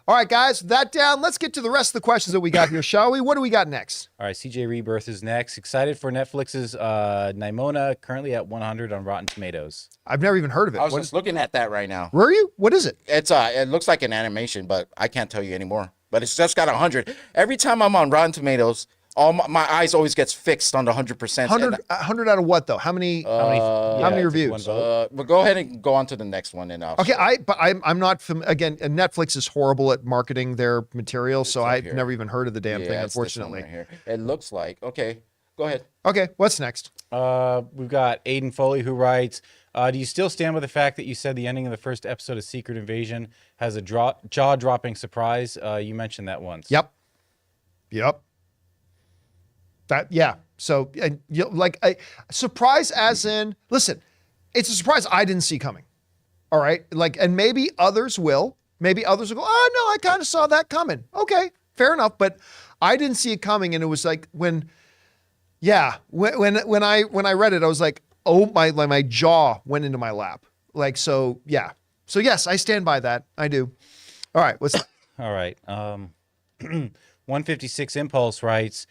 All right, guys, that down. Let's get to the rest of the questions that we got here, shall we? What do we got next? All right, CJ Rebirth is next. Excited for Netflix's Nimona, currently at 100 on Rotten Tomatoes. I've never even heard of it. I was just looking at that right now. Were you? What is it? It's it looks like an animation, but I can't tell you anymore. But it's just got 100. Every time I'm on Rotten Tomatoes, all my eyes always gets fixed on the 100%. 100 out of what though? How many reviews? But go ahead and go on to the next one and I'll Okay, I'm not again. Netflix is horrible at marketing their material, so I've never even heard of the damn thing. Unfortunately, right here. It looks like okay. Go ahead. Okay, what's next? We've got Aiden Foley who writes, do you still stand with the fact that you said the ending of the first episode of Secret Invasion has a jaw-dropping surprise? You mentioned that once. Yep. So, like a surprise, as in, listen, it's a surprise I didn't see coming. All right, like, and maybe others will. Maybe others will go, oh no, I kind of saw that coming. Okay, fair enough, but I didn't see it coming, and it was like when I read it, I was like, oh my jaw went into my lap. Like so, yeah. So yes, I stand by that. I do. All right, what's that? All right. 156 Impulse writes,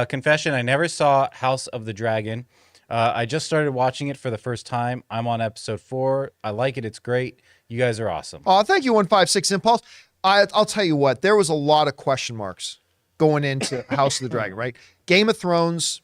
confession, I never saw House of the Dragon. I just started watching it for the first time. I'm on episode 4. I like it. It's great. You guys are awesome. Oh, thank you, 156 Impulse. I'll tell you what, there was a lot of question marks going into House of the Dragon, right? Game of Thrones,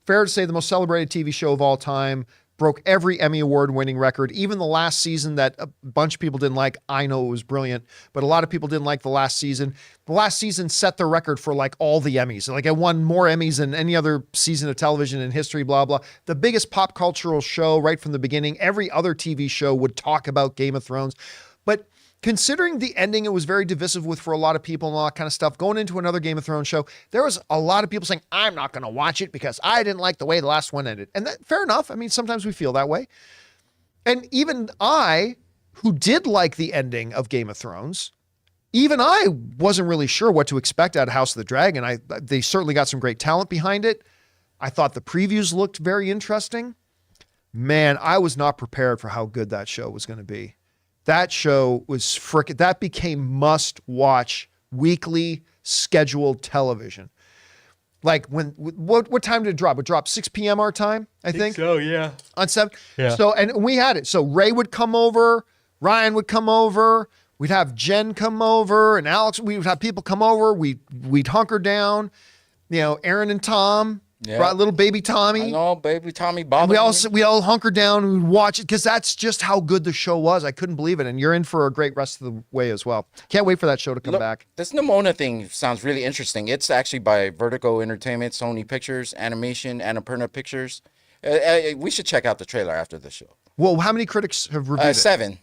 fair to say the most celebrated TV show of all time, broke every Emmy Award winning record. Even the last season that a bunch of people didn't like, I know it was brilliant, but a lot of people didn't like the last season. The last season set the record for like all the Emmys. Like it won more Emmys than any other season of television in history, blah, blah. The biggest pop cultural show right from the beginning. Every other TV show would talk about Game of Thrones. But considering the ending, it was very divisive for a lot of people and all that kind of stuff. Going into another Game of Thrones show, there was a lot of people saying, I'm not going to watch it because I didn't like the way the last one ended. And that, fair enough. I mean, sometimes we feel that way. And even I, who did like the ending of Game of Thrones, even I wasn't really sure what to expect out of House of the Dragon. They certainly got some great talent behind it. I thought the previews looked very interesting. Man, I was not prepared for how good that show was going to be. That show was frickin', that became must-watch weekly scheduled television. Like what time did it drop? It dropped 6 p.m. our time, I think. So, yeah. On 7. Yeah. So, and we had it. So Ray would come over, Ryan would come over, we'd have Jen come over, and Alex, we would have people come over, we'd hunker down, Aaron and Tom, brought little baby Tommy. I know, baby Tommy bothered We all hunker down and we'd watch it because that's just how good the show was. I couldn't believe it. And you're in for a great rest of the way as well. Can't wait for that show to come back. This Nimona thing sounds really interesting. It's actually by Vertigo Entertainment, Sony Pictures, Animation, Annapurna Pictures. We should check out the trailer after the show. Well, how many critics have reviewed it? 7.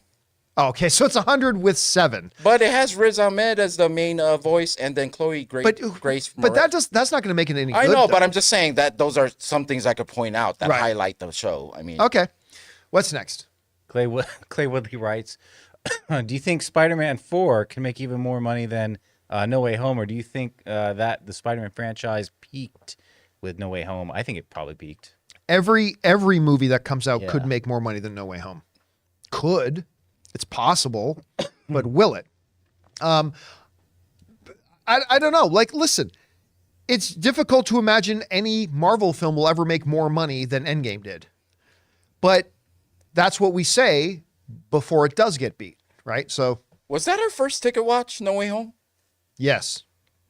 Oh, okay, so it's 100 with 7. But it has Riz Ahmed as the main voice, and then Chloe Grace. But that's not going to make it any good. I know, though. but I'm just saying that those are some things I could point out that Right. highlight the show. I mean, Okay, what's next? Clay Woodley writes, do you think Spider-Man 4 can make even more money than No Way Home, or do you think that the Spider-Man franchise peaked with No Way Home? I think it probably peaked. Every movie that comes out could make more money than No Way Home. Could. It's possible, but will it? I don't know. Like, listen, it's difficult to imagine any Marvel film will ever make more money than Endgame did. But that's what we say before it does get beat, right? So, was that our first ticket watch, No Way Home? yes.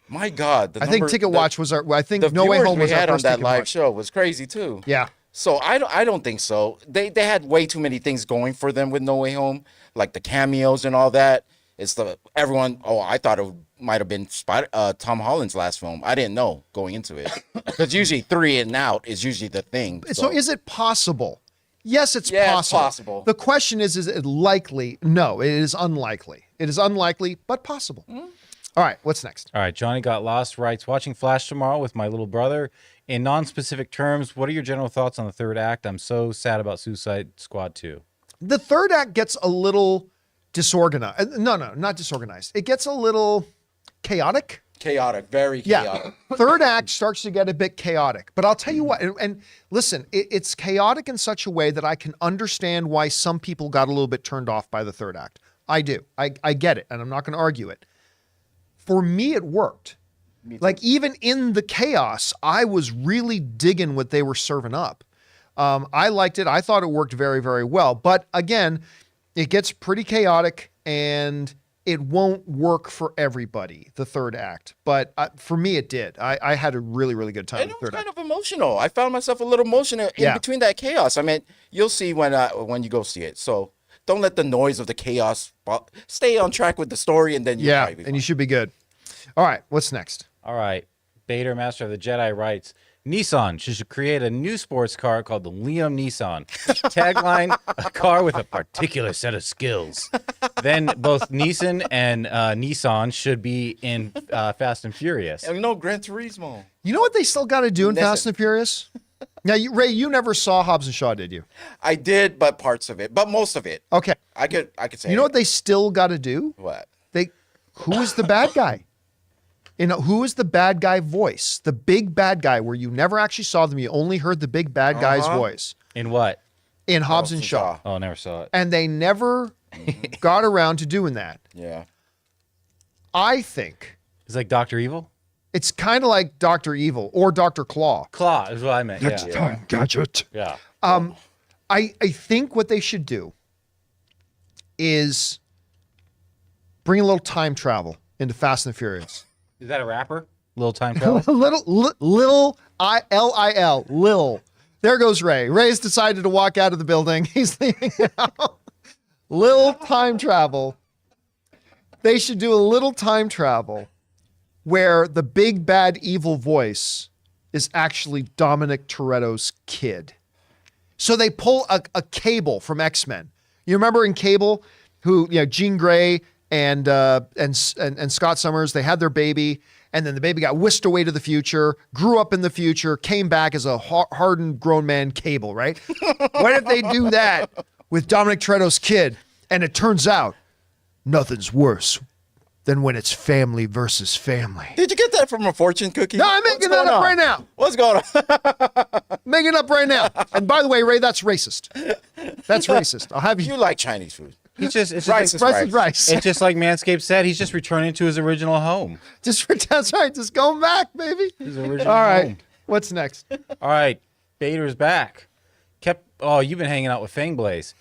My God, I think Ticket Watch was our. I think the No Way viewers Home was we our had on first that Ticket live Watch. show was crazy too. Yeah. So I don't think so. They had way too many things going for them with No Way Home, like the cameos and all that. It's everyone. Oh, I thought it might have been Tom Holland's last film. I didn't know going into it because usually 3 and out is usually the thing. So is it possible? Yes, it's Yeah, possible. it's possible. The question is it likely? No, it is unlikely. It is unlikely, but possible. All right, what's next? All right, Johnny Got Lost writes, watching Flash tomorrow with my little brother. In non-specific terms, what are your general thoughts on the third act? I'm so sad about Suicide Squad 2. The third act gets a little disorganized. No, not disorganized. It gets a little chaotic. Chaotic, very chaotic. Yeah. Third act starts to get a bit chaotic. But I'll tell you what, and listen, it's chaotic in such a way that I can understand why some people got a little bit turned off by the third act. I do. I get it, and I'm not going to argue it. For me, it worked. Like, even in the chaos, I was really digging what they were serving up. I liked it. I thought it worked very, very well. But again, it gets pretty chaotic, and it won't work for everybody, the third act. But for me, it did. I had a really, really good time And with it the was third kind act. of emotional. I found myself a little emotional in between that chaos. I mean, you'll see when you go see it. So don't let the noise of the chaos stay on track with the story, and then you'll probably be and you fine. should be good. All right, what's next? All right. Bader, Master of the Jedi, writes, Nissan should create a new sports car called the Liam Nissan. Tagline, a car with a particular set of skills. Then both Nissan and Nissan should be in Fast and Furious. And no Gran Turismo. You know what they still got to do in Listen. Fast and Furious? Now, Ray, you never saw Hobbs and Shaw, did you? I did, but parts of it, but most of it. Okay. I could say. You know what they still got to do? What? Who is the bad guy? Who is the bad guy voice? The big bad guy where you never actually saw them. You only heard the big bad guy's voice In what? in Hobbs and Shaw. Oh, never saw it. And they never got around to doing that. Yeah. I think It's like Dr. Evil? it's kind of like Dr. Evil or Dr. Claw. Claw is what I meant. Yeah. Gadget. Yeah. I think what they should do is bring a little time travel into Fast and the Furious. Is that a rapper? Little time travel? Lil L-I-L, Lil. There goes Ray. Ray's decided to walk out of the building. He's leaving now. Lil time travel. They should do a little time travel where the big bad evil voice is actually Dominic Toretto's kid. So they pull a Cable from X-Men. You remember in Cable, who, Jean Grey and Scott Summers, they had their baby, and then the baby got whisked away to the future, grew up in the future, came back as a hardened grown man Cable, right? What if they do that with Dominic Toretto's kid, and it turns out nothing's worse than when it's family versus family. Did you get that from a fortune cookie? No, I'm making that up right now. What's going on? Making it up right now. And by the way, Ray, that's racist. That's racist. I'll have you. You like Chinese food. He's just it's Rice just is like, Rice is rice. it's just like Manscaped said. He's just returning to his original home. That's right. Just going back, baby. His original All right. home. What's next? All right, Bader's back. You've been hanging out with Fangblaze.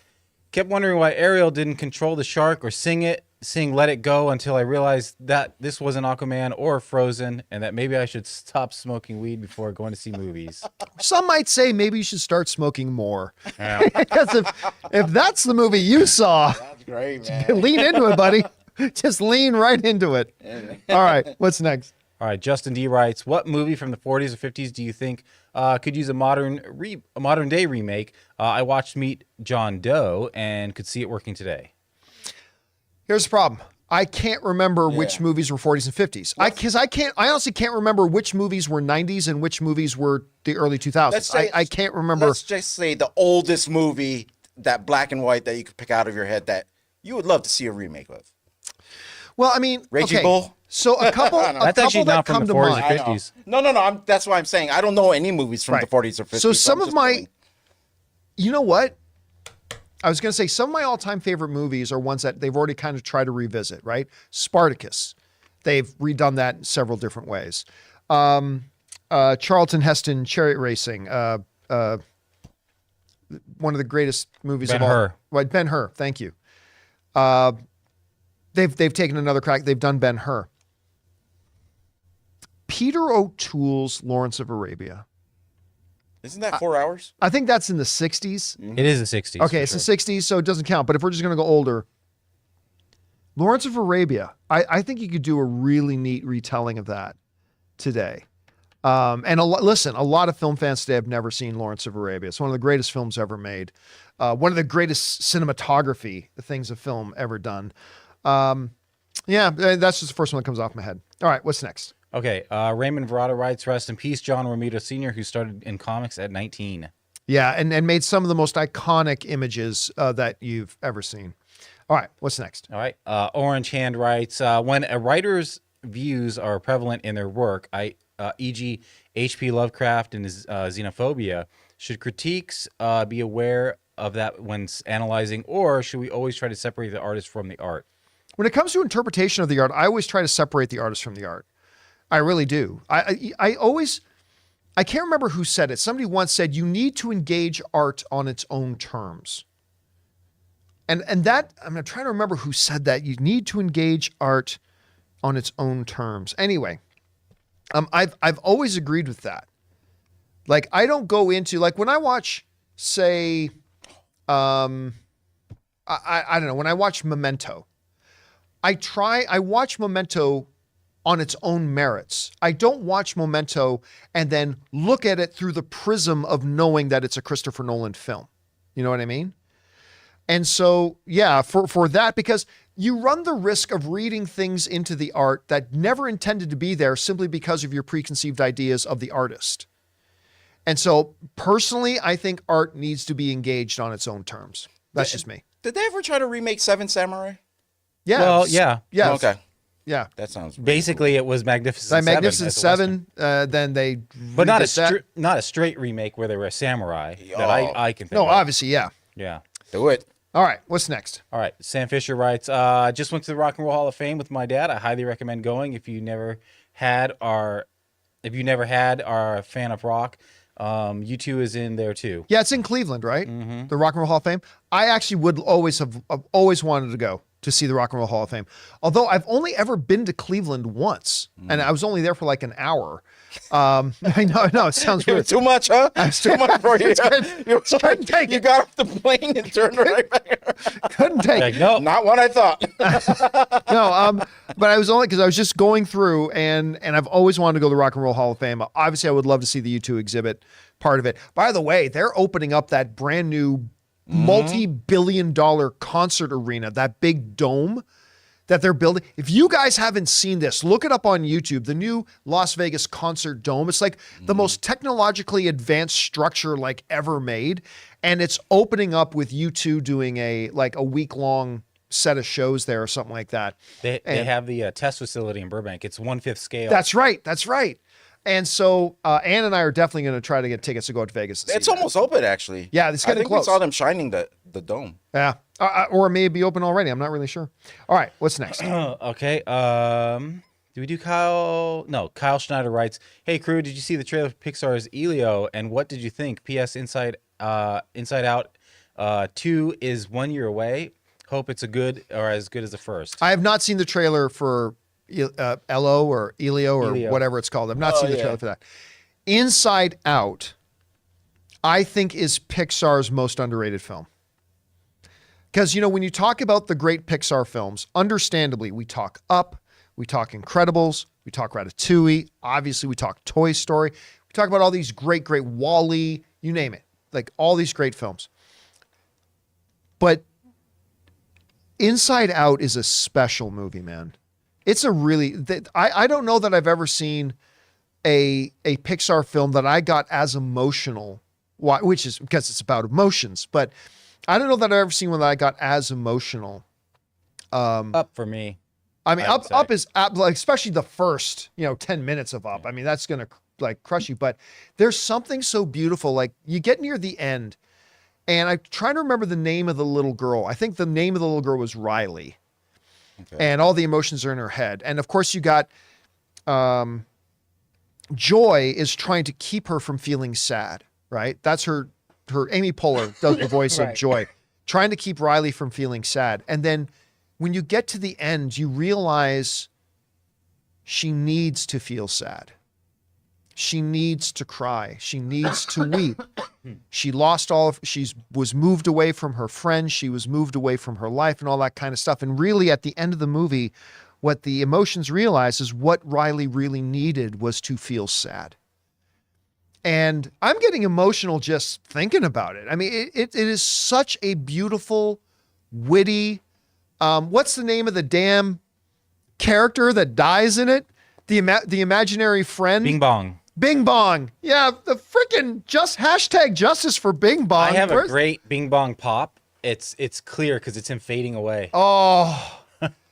Kept wondering why Ariel didn't control the shark or sing Let It Go until I realized that this wasn't Aquaman or Frozen and that maybe I should stop smoking weed before going to see movies. Some might say maybe you should start smoking more. Yeah. Because if that's the movie you saw, That's great, man. lean into it, buddy. Just lean right into it. All right. What's next? All right, Justin D writes, what movie from the 40s or 50s do you think could use a modern day remake? I watched Meet John Doe and could see it working today. Here's the problem. I can't remember which movies were 40s and 50s. I honestly can't remember which movies were 90s and which movies were the early 2000s. I can't remember. Let's just say the oldest movie, that black and white that you could pick out of your head that you would love to see a remake of. Well, I mean, Raging okay. Bull? So a couple That's actually that not from come the to 40s or mind. I know. 50s. No. That's why I'm saying I don't know any movies from Right. the 40s or 50s. So some I'm of just my, going. you know what? I was going to say some of my all-time favorite movies are ones that they've already kind of tried to revisit, right? Spartacus. They've redone that in several different ways. Charlton Heston, Chariot Racing. One of the greatest movies of all. Ben-Hur. Right, Ben-Hur. Thank you. They've taken another crack. They've done Ben-Hur. Peter O'Toole's Lawrence of Arabia. Isn't that 4 hours? I think that's in the 60s. It is the 60s. Okay, for it's sure. the 60s, so it doesn't count. But if we're just going to go older, Lawrence of Arabia, I think you could do a really neat retelling of that today. And listen, a lot of film fans today have never seen Lawrence of Arabia. It's one of the greatest films ever made. One of the greatest cinematography things a film ever done. Yeah, that's just the first one that comes off my head. All right, what's next? Okay, Raymond Verrata writes, rest in peace, John Romita Sr., who started in comics at 19. Yeah, and made some of the most iconic images that you've ever seen. All right, what's next? All right, Orange Hand writes, when a writer's views are prevalent in their work, e.g. H.P. Lovecraft and his xenophobia, should critiques be aware of that when analyzing, or should we always try to separate the artist from the art? When it comes to interpretation of the art, I always try to separate the artist from the art. I really do. I can't remember who said it. Somebody once said, you need to engage art on its own terms. And that, I'm trying to remember who said that. You need to engage art on its own terms. Anyway, I've always agreed with that. Like, I don't go into, like, when I watch, say, I don't know, when I watch Memento, I watch Memento on its own merits. I don't watch Memento and then look at it through the prism of knowing that it's a Christopher Nolan film. You know what I mean? And so, yeah, for that, because you run the risk of reading things into the art that never intended to be there simply because of your preconceived ideas of the artist. And so, personally, I think art needs to be engaged on its own terms. That's just me. Did they ever try to remake Seven Samurai? Yeah. Well, yeah. Yeah. Okay. Yeah. That sounds Basically, it was Magnificent Like Seven. Magnificent as a Western. Seven, then they But not redid not a straight remake where they were a samurai that I can think No, of. obviously, yeah. Yeah. Do it. All right, what's next? All right. Sam Fisher writes, just went to the Rock and Roll Hall of Fame with my dad. I highly recommend going if you never had or are a fan of rock. U2 is in there too. Yeah, it's in Cleveland, right? Mm-hmm. The Rock and Roll Hall of Fame. I actually would I've always wanted to go to see the Rock and Roll Hall of Fame. Although I've only ever been to Cleveland once, and I was only there for like an hour. I know it sounds weird. Too much, huh? Too much for you. Couldn't take You it. got off the plane and turned right back. Couldn't take Like, it. no. Not what I thought. No, but I was only because I was just going through, and I've always wanted to go to the Rock and Roll Hall of Fame. Obviously, I would love to see the U2 exhibit part of it. By the way, they're opening up that brand new multi-billion-dollar concert arena, that big dome that they're building. If you guys haven't seen this, look it up on YouTube. The new Las Vegas Concert Dome. It's like the most technologically advanced structure like ever made. and it's opening up with U2 doing a week-long set of shows there or something like that. They have the test facility in Burbank. It's 1/5 scale. That's right. And so Ann and I are definitely going to try to get tickets to go out to Vegas. It's almost open, actually. Yeah, it's getting I think close. we saw them shining the dome. Yeah, or it may be open already. I'm not really sure. All right, what's next? Okay. Do we do Kyle? No. Kyle Schneider writes, "Hey crew, did you see the trailer for Pixar's Elio? And what did you think? P.S. Inside Out 2 is 1 year away. Hope it's as good as the first." I have not seen the trailer for Elio or whatever it's called. I've not seen the trailer for that. Inside Out, I think, is Pixar's most underrated film. Because, when you talk about the great Pixar films, understandably, we talk Up, we talk Incredibles, we talk Ratatouille, obviously we talk Toy Story, we talk about all these great Wall-E, you name it, like all these great films. But Inside Out is a special movie, man. It's a really, I don't know that I've ever seen a Pixar film that I got as emotional, which is because it's about emotions, but I don't know that I've ever seen one that I got as emotional. Up for me. I mean, Up is like, especially the first, 10 minutes of Up. I mean, that's going to crush you, but there's something so beautiful. Like you get near the end and I'm trying to remember the name of the little girl. I think the name of the little girl was Riley. Okay. And all the emotions are in her head. And of course you got, Joy is trying to keep her from feeling sad, right? That's her Amy Poehler does the voice of Joy, trying to keep Riley from feeling sad. And then when you get to the end, you realize she needs to feel sad. She needs to cry. She needs to weep. She lost was moved away from her friends. She was moved away from her life and all that kind of stuff. And really at the end of the movie, what the emotions realize is what Riley really needed was to feel sad. And I'm getting emotional just thinking about it. I mean, it is such a beautiful, witty, what's the name of the damn character that dies in it? The imaginary friend? Bing Bong. Bing Bong. Yeah, the freaking hashtag justice for Bing Bong. I have a great Bing Bong pop. It's clear because it's him fading away. Oh.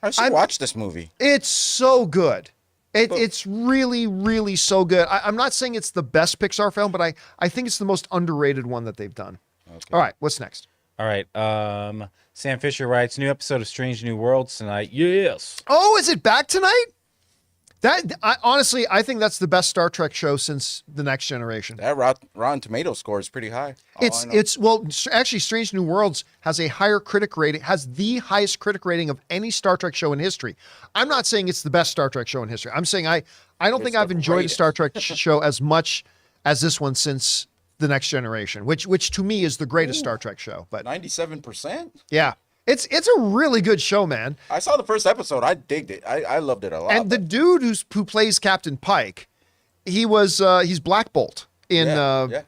I should watch this movie. It's so good. It's really, really so good. I'm not saying it's the best Pixar film, but I think it's the most underrated one that they've done. Okay. All right, what's next? All right. Sam Fisher writes, new episode of Strange New Worlds tonight. Yes. Oh, is it back tonight? Honestly, I think that's the best Star Trek show since The Next Generation. That Rotten Tomato score is pretty high. Actually, Strange New Worlds has a higher critic rating, has the highest critic rating of any Star Trek show in history. I'm not saying it's the best Star Trek show in history. I'm saying I don't think I've enjoyed a Star Trek show as much as this one since The Next Generation, which to me is the greatest Star Trek show. But 97%? Yeah. It's a really good show, man. I saw the first episode. I digged it. I loved it a lot. And the dude who plays Captain Pike, he's Black Bolt in the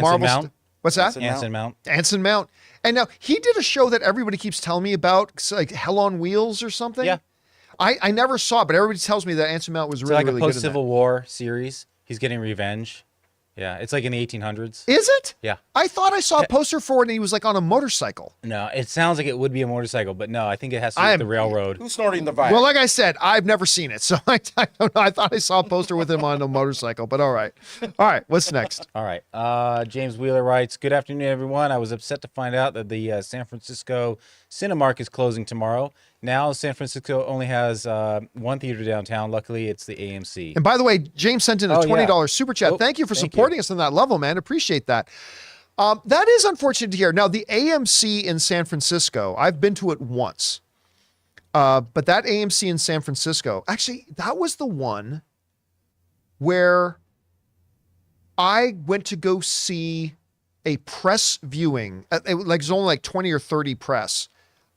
Marvel. What's that? Anson Mount. Anson Mount. And now he did a show that everybody keeps telling me about, like Hell on Wheels or something. Yeah. I never saw it, but everybody tells me that Anson Mount was really, really good. It's like a post-Civil War series. He's getting revenge. Yeah, it's like in the 1800s. Is it? Yeah. I thought I saw a poster for it and he was like on a motorcycle. No, it sounds like it would be a motorcycle, but no, I think it has to do with the railroad. Who's snorting the vibe? Well, like I said, I've never seen it, so I don't know. I thought I saw a poster with him on a motorcycle, but all right. All right, what's next? All right. James Wheeler writes, good afternoon, everyone. I was upset to find out that the San Francisco Cinemark is closing tomorrow. Now, San Francisco only has one theater downtown. Luckily, it's the AMC. And by the way, James sent in a $20 super chat. Thank you for supporting us on that level, man. Appreciate that. That is unfortunate to hear. Now, the AMC in San Francisco, I've been to it once. But that AMC in San Francisco, actually, that was the one where I went to go see a press viewing. It was only like 20 or 30 press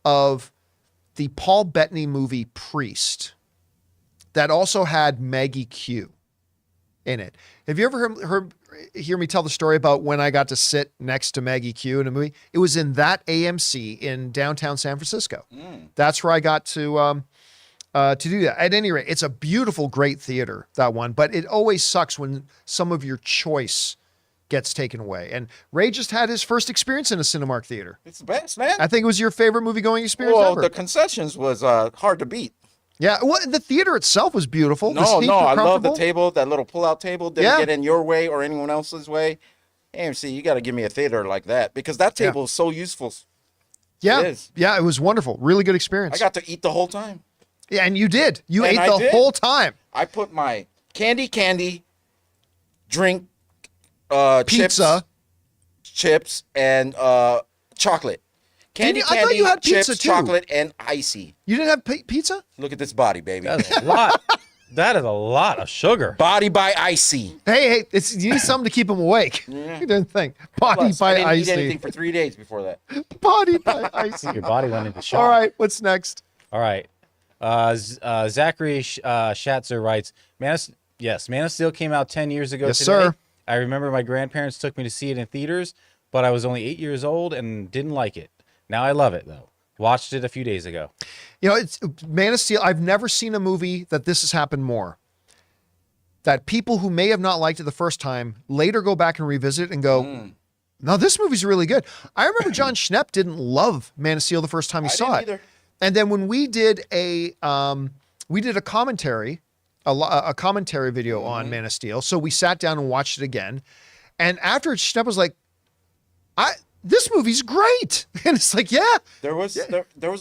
of the Paul Bettany movie Priest that also had Maggie Q in it. Have you ever hear me tell the story about when I got to sit next to Maggie Q in a movie? It was in that AMC in downtown San Francisco. That's where I got to do that. At any rate, it's a beautiful, great theater, that one, but it always sucks when some of your choice gets taken away. And Ray just had his first experience in a Cinemark theater. It's the best, man. I think it was your favorite movie-going experience Well, ever. the concessions was hard to beat. Yeah, well, the theater itself was beautiful. The No, seats were I love the comfortable. table, that little pull-out table. Didn't get in your way or anyone else's way. AMC, you got to give me a theater like that because that table is so useful. Yeah, It is. yeah, it was wonderful. Really good experience. I got to eat the whole time. Yeah, and you did. You And ate I the did. whole time. I put my candy, drink, Pizza. chips, and chocolate. I thought you had chips, pizza, too. chocolate, and icy. You didn't have pizza? Look at this body, baby. That's a lot. That is a lot of sugar. Body by icy. Hey, you need something to keep him awake. You didn't think. Body Plus, by I didn't eat icy. anything for 3 days before that. Body by icy. Your body went into shock. All right, what's next? All right. Zachary Schatzer writes, Man of Steel came out 10 years ago Yes, today. sir. I remember my grandparents took me to see it in theaters, but I was only 8 years old and didn't like it. Now I love it, though. Watched it a few days ago. You know, it's Man of Steel. I've never seen a movie that this has happened more. That people who may have not liked it the first time later go back and revisit it and go, no, this movie's really good. I remember John Schnepp didn't love Man of Steel the first time he saw it. didn't either. And then when we did a commentary, a commentary video on Man of Steel, so we sat down and watched it again. And after Schnepp was like, this movie's great. And it's like, yeah. There was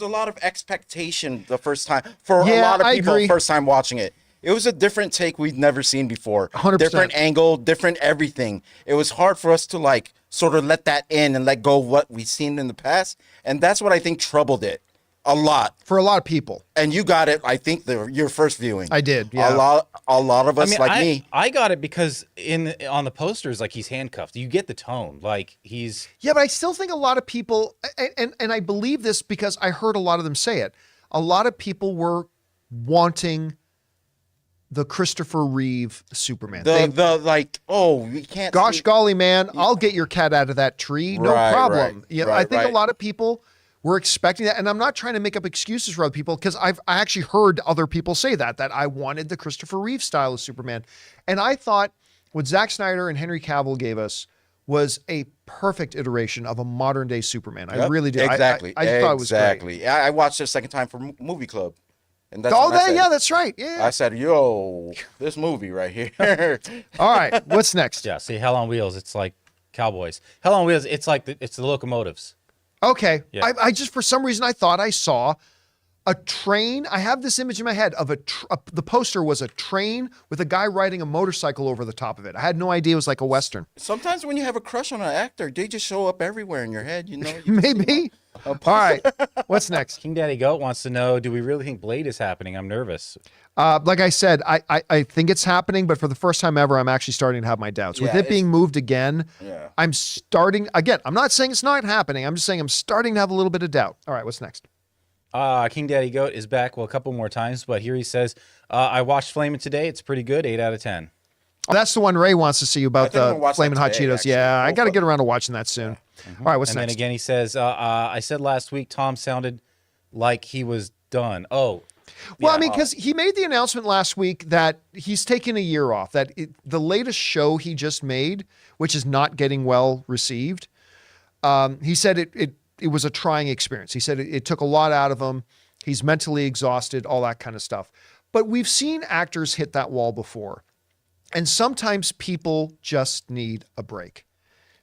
a lot of expectation the first time for a Yeah, lot of I people agree. first time watching it. It was a different take we'd never seen before. 100%. Different angle, different everything. It was hard for us to like sort of let that in and let go of what we've seen in the past. And that's what I think troubled it a lot. For a lot of people. And you got it, I think, your first viewing. I did, yeah. A lot of us, me. I got it because on the posters, like he's handcuffed. You get the tone, like he's. Yeah, but I still think a lot of people, and I believe this because I heard a lot of them say it, a lot of people were wanting the Christopher Reeve Superman. We can't. Gosh see- golly, man, I'll get your cat out of that tree. No Right, problem. right, You know, I right, think a right. lot of people were expecting that. And I'm not trying to make up excuses for other people because I actually heard other people say that I wanted the Christopher Reeve style of Superman. And I thought what Zack Snyder and Henry Cavill gave us was a perfect iteration of a modern day Superman. I Yep, really did. Exactly. I thought it was great. Exactly. I watched it a second time for Movie Club. And that's when I said, Yeah, that's right. Yeah. I said, yo, this movie right here. All right, what's next? Yeah, see, Hell on Wheels, it's like cowboys. Hell on Wheels, it's like it's the locomotives. Okay. Yeah. I just, for some reason, I thought I saw a train. I have this image in my head of the poster was a train with a guy riding a motorcycle over the top of it. I had no idea it was like a Western. Sometimes when you have a crush on an actor, they just show up everywhere in your head, you know? You just- Maybe. All right. What's next? King Daddy Goat wants to know, do we really think Blade is happening? I'm nervous. Like I said, I think it's happening, but for the first time ever, I'm actually starting to have my doubts. With Yeah, it being moved again, Yeah. I'm starting, again, I'm not saying it's not happening. I'm just saying I'm starting to have a little bit of doubt. All right, what's next? King Daddy Goat is back, well, a couple more times, but here he says, I watched Flamin' today. It's pretty good, 8 out of 10. Oh, that's the one Ray wants to see you I about think I'm the gonna watch Flamin' that Hot today, Cheetos. actually. Yeah, I Go got to for get around to watching that soon. All right, what's And next? then again, he says, I said last week Tom sounded like he was done. Oh, Well, yeah, I mean, because he made the announcement last week that he's taking a year off, that the latest show he just made, which is not getting well received, he said it was a trying experience. He said it took a lot out of him. He's mentally exhausted, all that kind of stuff. But we've seen actors hit that wall before. And sometimes people just need a break.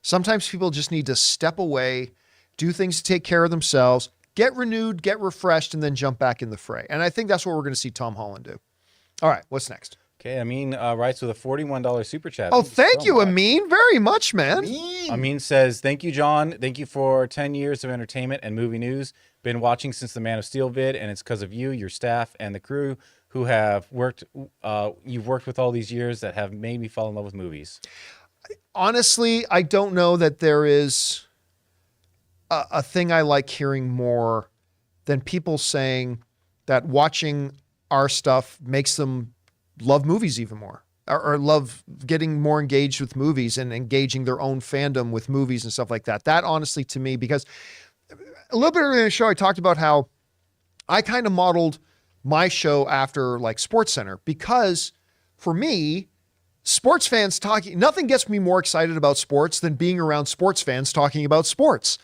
Sometimes people just need to step away, do things to take care of themselves, get renewed, get refreshed, and then jump back in the fray. And I think that's what we're going to see Tom Holland do. All right, what's next? okay. Amin writes with a $41 super chat. Oh, thank so you, much. Amin, very much, man. Amin says, thank you, John. Thank you for 10 years of entertainment and movie news. Been watching since the Man of Steel vid, and it's because of you, your staff, and the crew who have worked, you've worked with all these years that have made me fall in love with movies. Honestly, I don't know that there is a thing I like hearing more than people saying that watching our stuff makes them love movies even more, or love getting more engaged with movies and engaging their own fandom with movies and stuff like that. That honestly, to me, because a little bit earlier in the show, I talked about how I kind of modeled my show after like SportsCenter, because for me, sports fans talking. Nothing gets me more excited about sports than being around sports fans talking about sports.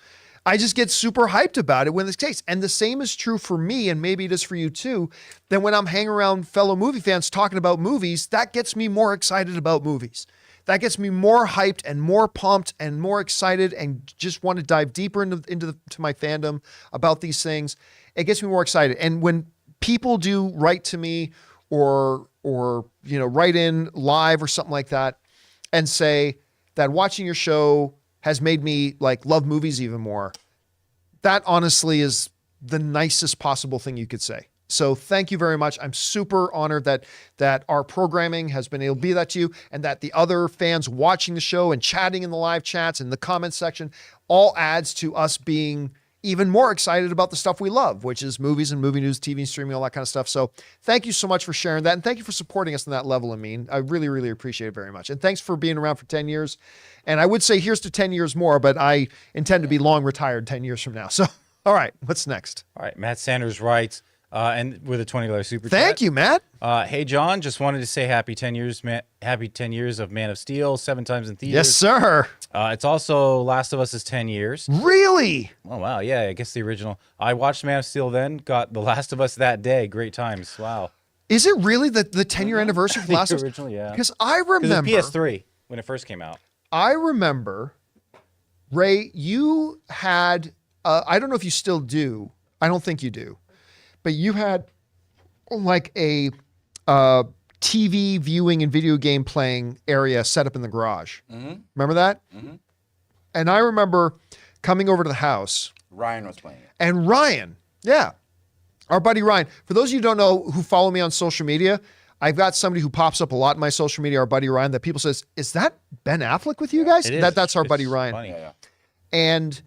I just get super hyped about it when this case. And the same is true for me, and maybe it is for you too, then when I'm hanging around fellow movie fans talking about movies, that gets me more excited about movies. That gets me more hyped and more pumped and more excited and just want to dive deeper into my fandom about these things. It gets me more excited. And when people do write to me or write in live or something like that and say that watching your show has made me like love movies even more, that honestly is the nicest possible thing you could say. So thank you very much. I'm super honored that our programming has been able to be that to you, and that the other fans watching the show and chatting in the live chats and the comment section all adds to us being even more excited about the stuff we love, which is movies and movie news, TV and streaming, all that kind of stuff. So thank you so much for sharing that. And thank you for supporting us on that level, Amin. I really, really appreciate it very much. And thanks for being around for 10 years. And I would say here's to 10 years more, but I intend to be long retired 10 years from now. So, all right, what's next? All right, Matt Sanders writes, and with a $20 super chat. Thank you, Matt. Hey, John, just wanted to say happy 10 years, happy 10 years of Man of Steel, 7 times in theaters. Yes, sir. It's also Last of Us is 10 years. Really? Oh, wow. Yeah, I guess the original. I watched Man of Steel then, got The Last of Us that day. Great times. Wow. Is it really the 10-year anniversary of The Last of Us? Original, yeah. Because I remember. It was PS3 when it first came out. I remember, Ray, you had, I don't know if you still do. I don't think you do. But you had like a TV viewing and video game playing area set up in the garage. Mm-hmm. Remember that? Mm-hmm. And I remember coming over to the house. Ryan was playing it. And Ryan, yeah, our buddy Ryan. For those of you who don't know who follow me on social media, I've got somebody who pops up a lot in my social media, our buddy Ryan, that people says, is that Ben Affleck with you guys? It is. That's our buddy Ryan. Funny. Yeah. And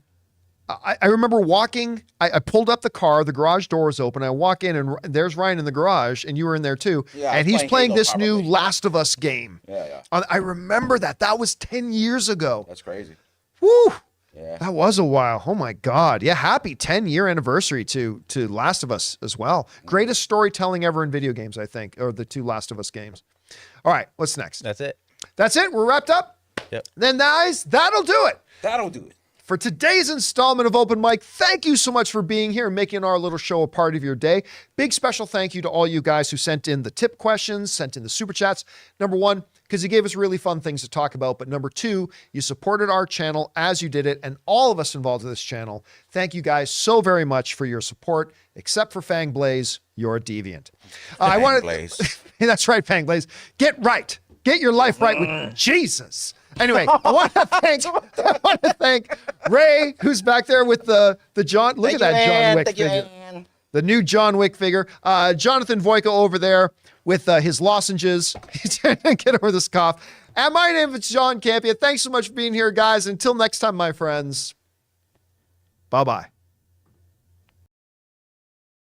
I remember walking, I pulled up the car, the garage door was open. I walk in and there's Ryan in the garage, and you were in there too. Yeah, and he's playing Halo, this new probably. Last of Us game. Yeah. I remember that. That was 10 years ago. That's crazy. Woo! Yeah. That was a while. Oh my God. Yeah, happy 10-year anniversary to Last of Us as well. Greatest storytelling ever in video games, I think, or the 2 Last of Us games. All right, what's next? That's it. That's it. We're wrapped up. Yep. Then guys, that'll do it. That'll do it. For today's installment of Open Mic, thank you so much for being here and making our little show a part of your day. Big special thank you to all you guys who sent in the tip questions, sent in the super chats. Number 1, because you gave us really fun things to talk about. But number 2, you supported our channel as you did it, and all of us involved in this channel. Thank you guys so very much for your support, except for Fang Blaze, you're a deviant. Blaze. That's right, Fang Blaze. Get right. Get your life right with Jesus. Anyway, I want to thank Ray, who's back there with the John. Look at that John Wick figure. The new John Wick figure. Jonathan Voico over there with his lozenges. He's trying to get over this cough. And my name is John Campea. Thanks so much for being here, guys. Until next time, my friends. Bye-bye.